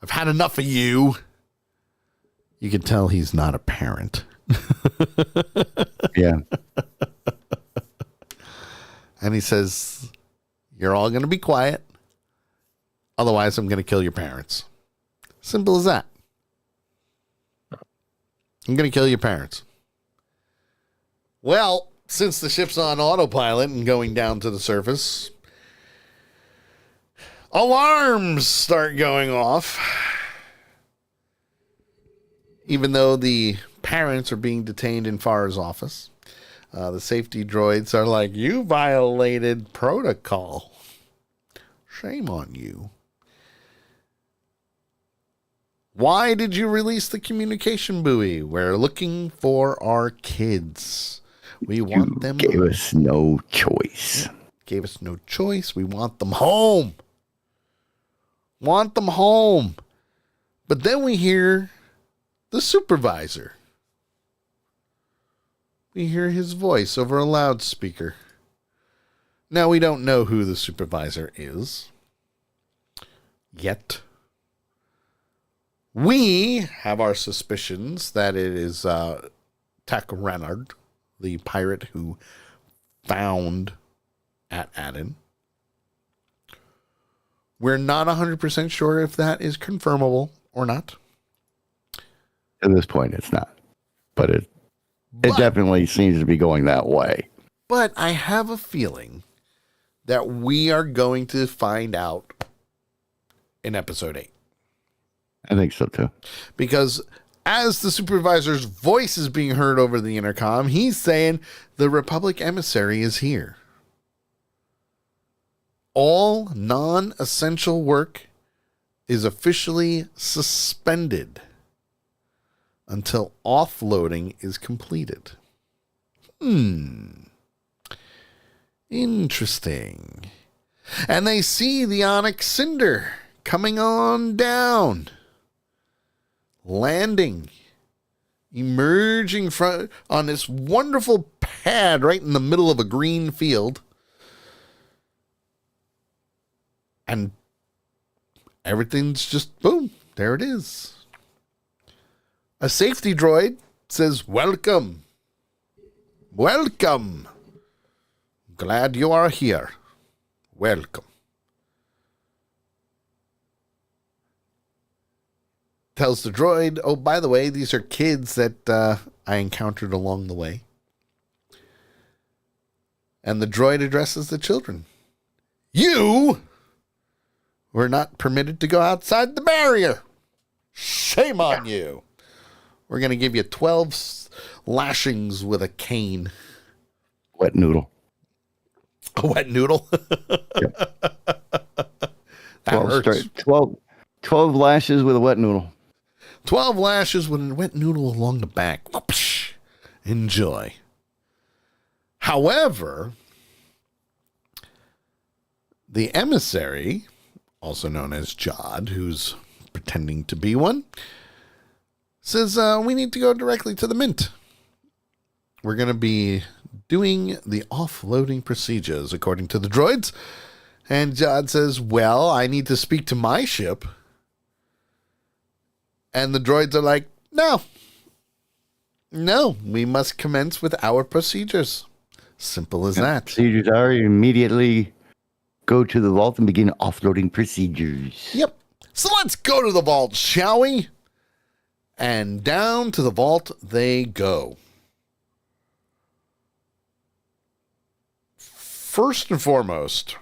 I've had enough of you. You can tell he's not a parent. Yeah. And he says, you're all going to be quiet. Otherwise, I'm going to kill your parents. Simple as that. I'm going to kill your parents. Well, since the ship's on autopilot and going down to the surface, alarms start going off. Even though the parents are being detained in Farah's office, the safety droids are like, you violated protocol. Shame on you. Why did you release the communication buoy? We're looking for our kids. We want them. Gave us no choice. Gave us no choice. We want them home. Want them home. But then we hear the supervisor. we hear his voice over a loudspeaker. Now, we don't know who the supervisor is yet. We have our suspicions that it is Tack Renard, the pirate who found at Aden. We're not 100% sure if that is confirmable or not. At this point, it's not. But it definitely seems to be going that way. But I have a feeling that we are going to find out in episode 8. I think so, too. Because as the supervisor's voice is being heard over the intercom, he's saying the Republic emissary is here. All non-essential work is officially suspended until offloading is completed. Interesting. And they see the Onyx Cinder coming on down, landing, emerging on this wonderful pad right in the middle of a green field. And everything's just boom, there it is. A safety droid says, "Welcome. Welcome. Glad you are here. Welcome." Tells the droid, "Oh, by the way, these are kids that I encountered along the way." And the droid addresses the children. "You were not permitted to go outside the barrier. Shame on you. We're going to give you 12 lashings with a cane." Wet noodle. A wet noodle? Yep. That hurts. 12 lashes with a wet noodle. 12 lashes with a wet noodle along the back. Whoopsh. Enjoy. However, the emissary, also known as Jod, who's pretending to be one, says, we need to go directly to the Mint. We're going to be doing the offloading procedures, according to the droids. And Jod says, "Well, I need to speak to my ship." And the droids are like, No, we must commence with our procedures. Simple as that. Procedures are immediately go to the vault and begin offloading procedures. Yep. So let's go to the vault, shall we? And down to the vault they go. First and foremost,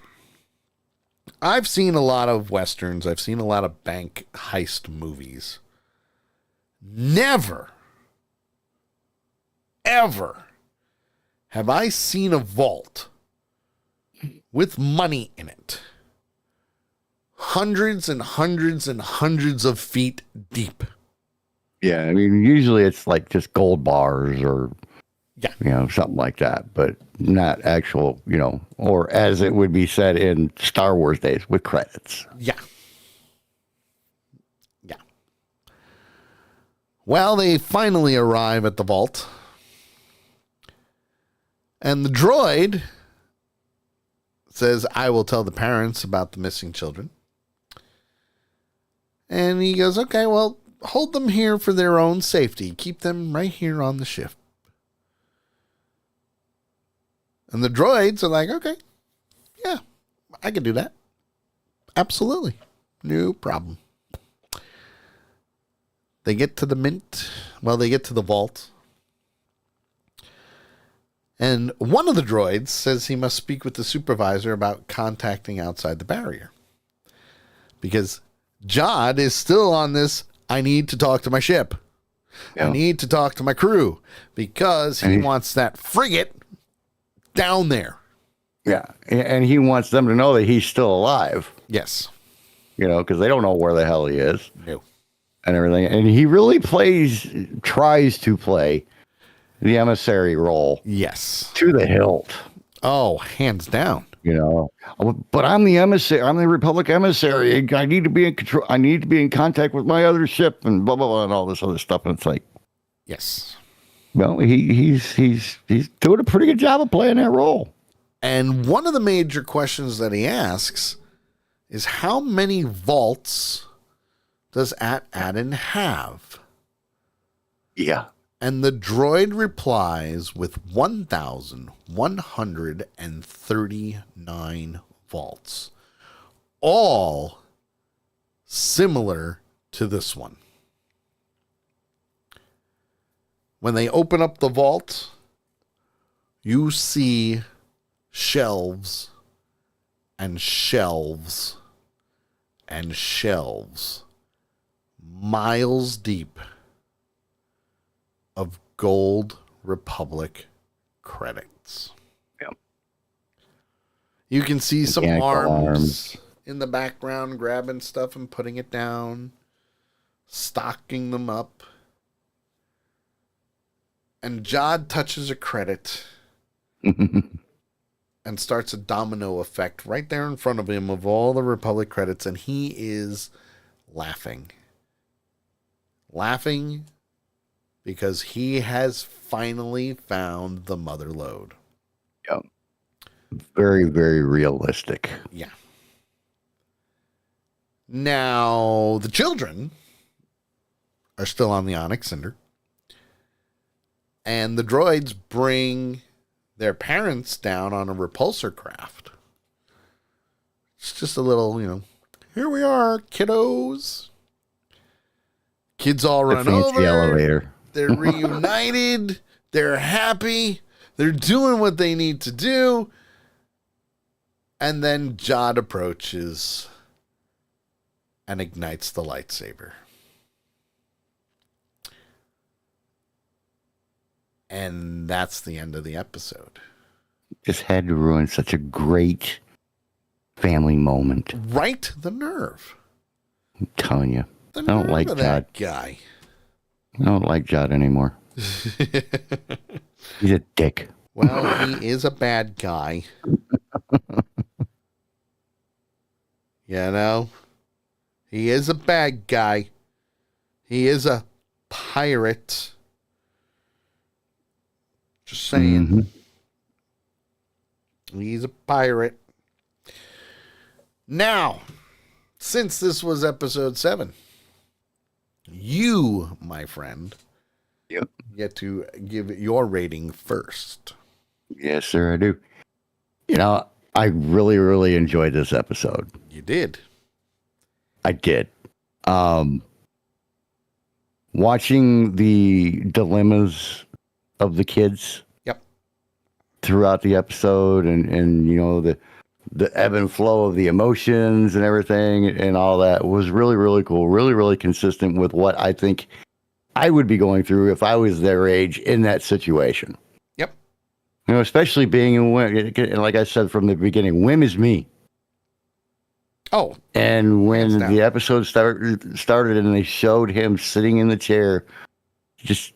I've seen a lot of Westerns. I've seen a lot of bank heist movies. Never, ever have I seen a vault with money in it. Hundreds and hundreds and hundreds of feet deep. Yeah, I mean, usually it's like just gold bars or, yeah, something like that, but not actual, or as it would be said in Star Wars days, with credits. Yeah. Well, they finally arrive at the vault. And the droid says, "I will tell the parents about the missing children." And he goes, "Okay, well, hold them here for their own safety. Keep them right here on the ship." And the droids are like, "Okay, yeah, I can do that. Absolutely. No problem." They get to the Mint. Well, they get to the vault. And one of the droids says he must speak with the supervisor about contacting outside the barrier. Because Jod is still on this, I need to talk to my ship. Yeah. I need to talk to my crew. Because he wants that frigate down there. Yeah. And he wants them to know that he's still alive. Yes. Because they don't know where the hell he is. No. And everything. And he really tries to play the emissary role. Yes. To the hilt. Oh, hands down. But I'm the emissary. I'm the Republic emissary. I need to be in control. I need to be in contact with my other ship and blah, blah, blah, and all this other stuff. And it's like, yes. Well, he's doing a pretty good job of playing that role. And one of the major questions that he asks is, how many vaults does At-Adin have? Yeah. And the droid replies with 1,139 vaults, all similar to this one. When they open up the vault, you see shelves and shelves and shelves, miles deep, of Gold Republic credits. Yep. You can see some Mechanical arms in the background grabbing stuff and putting it down, stocking them up. And Jod touches a credit and starts a domino effect right there in front of him of all the Republic credits, and he is laughing. Laughing because he has finally found the mother lode. Yep. Very, very realistic. Yeah. Now, the children are still on the Onyx Cinder. And the droids bring their parents down on a repulsor craft. It's just a little, here we are, kiddos. Kids all run over. Elevator. They're reunited. They're happy. They're doing what they need to do. And then Jod approaches and ignites the lightsaber. And that's the end of the episode. Just had to ruin such a great family moment. Right the nerve. I'm telling you. The I don't nerve like of Jod. that guy. I don't like Jod anymore. He's a dick. Well, he is a bad guy. He is a bad guy. He is a pirate. Just saying. Mm-hmm. He's a pirate. Now, since this was episode 7, you, my friend, Yep. get to give it your rating first. Yes, sir, I do. I really, really enjoyed this episode. You did. I did. Watching the dilemmas of the kids. Yep. Throughout the episode and the ebb and flow of the emotions and everything and all that was really, really cool. Really, really consistent with what I think I would be going through if I was their age in that situation. Yep. Especially being in Wim, and like I said from the beginning, Wim is me. Oh. And when the episode started and they showed him sitting in the chair, just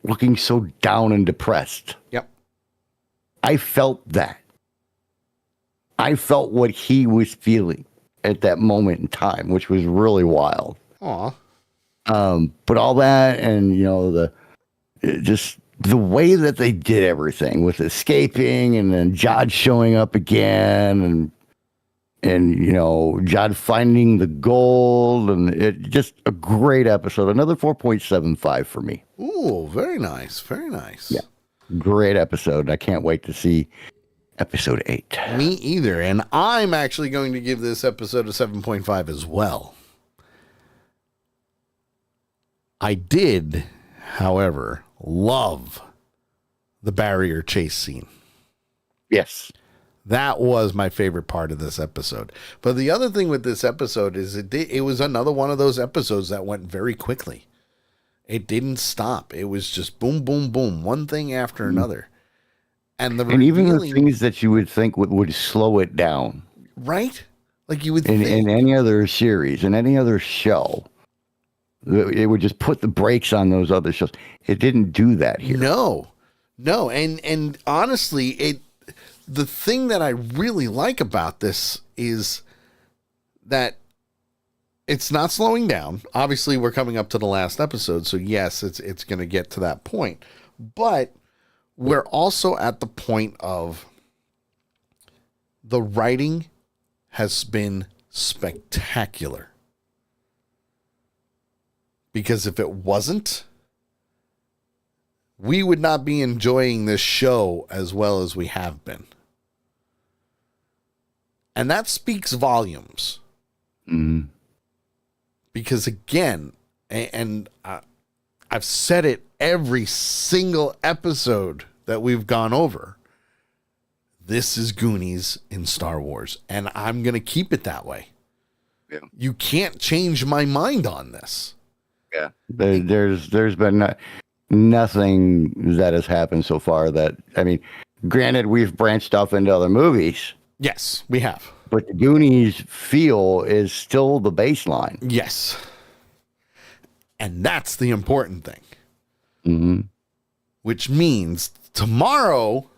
looking so down and depressed. Yep. I felt that. I felt what he was feeling at that moment in time, which was really wild. Aw. But all that and, just the way that they did everything with escaping and then Jod showing up again and Jod finding the gold and it just a great episode. Another 4.75 for me. Ooh, very nice. Very nice. Yeah. Great episode. I can't wait to see episode 8. Me either. And I'm actually going to give this episode a 7.5 as well. I did, however, love the barrier chase scene. Yes. That was my favorite part of this episode. But the other thing with this episode is it was another one of those episodes that went very quickly. It didn't stop. It was just boom, boom, boom, one thing after another. And even the things that you would think would slow it down. Right? Like you would think. In any other series, in any other show, it would just put the brakes on those other shows. It didn't do that here. No. And honestly, the thing that I really like about this is that it's not slowing down. Obviously, we're coming up to the last episode, so yes, it's going to get to that point. But we're also at the point of the writing has been spectacular. Because if it wasn't, we would not be enjoying this show as well as we have been. And that speaks volumes. Mm-hmm. Because again, and I've said it every single episode that we've gone over, this is Goonies in Star Wars, and I'm going to keep it that way. Yeah. You can't change my mind on this. Yeah. There's been nothing that has happened so far that, I mean, granted, we've branched off into other movies. Yes, we have. But the Goonies feel is still the baseline. Yes. And that's the important thing. Mm-hmm. Which means tomorrow,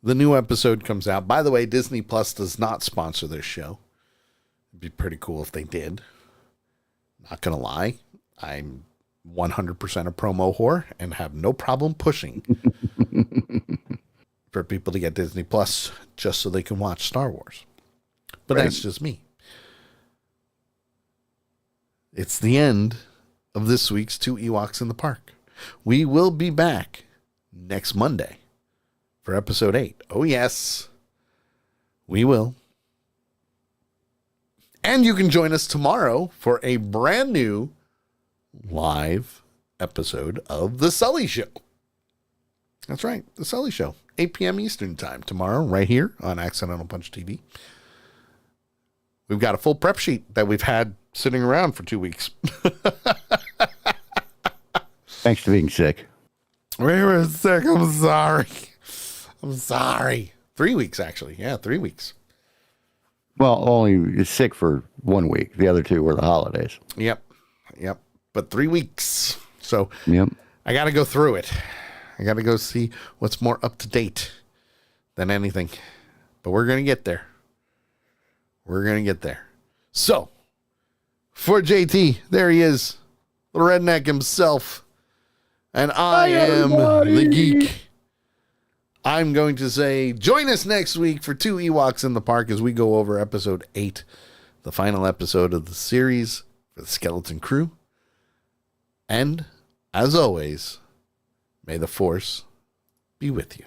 the new episode comes out. By the way, Disney Plus does not sponsor this show. It'd be pretty cool if they did. Not going to lie. I'm 100% a promo whore and have no problem pushing for people to get Disney Plus just so they can watch Star Wars. But Right. That's just me. It's the end of this week's Two Ewoks in the Park. We will be back next Monday for episode 8. Oh, yes, we will. And you can join us tomorrow for a brand new live episode of The Sully Show. That's right, The Sully Show, 8 p.m. Eastern Time tomorrow, right here on Accidental Punch TV. We've got a full prep sheet that we've had sitting around for 2 weeks. Thanks to being sick. We were sick. I'm sorry. 3 weeks, actually. Yeah, 3 weeks. Well, only sick for 1 week. The other 2 were the holidays. Yep. But 3 weeks. So Yep. I got to go through it. I got to go see what's more up to date than anything. But we're going to get there. So, for JT, there he is, the redneck himself. And I am the geek. I'm going to say, join us next week for Two Ewoks in the Park as we go over episode 8, the final episode of the series for the Skeleton Crew. And, as always, may the Force be with you.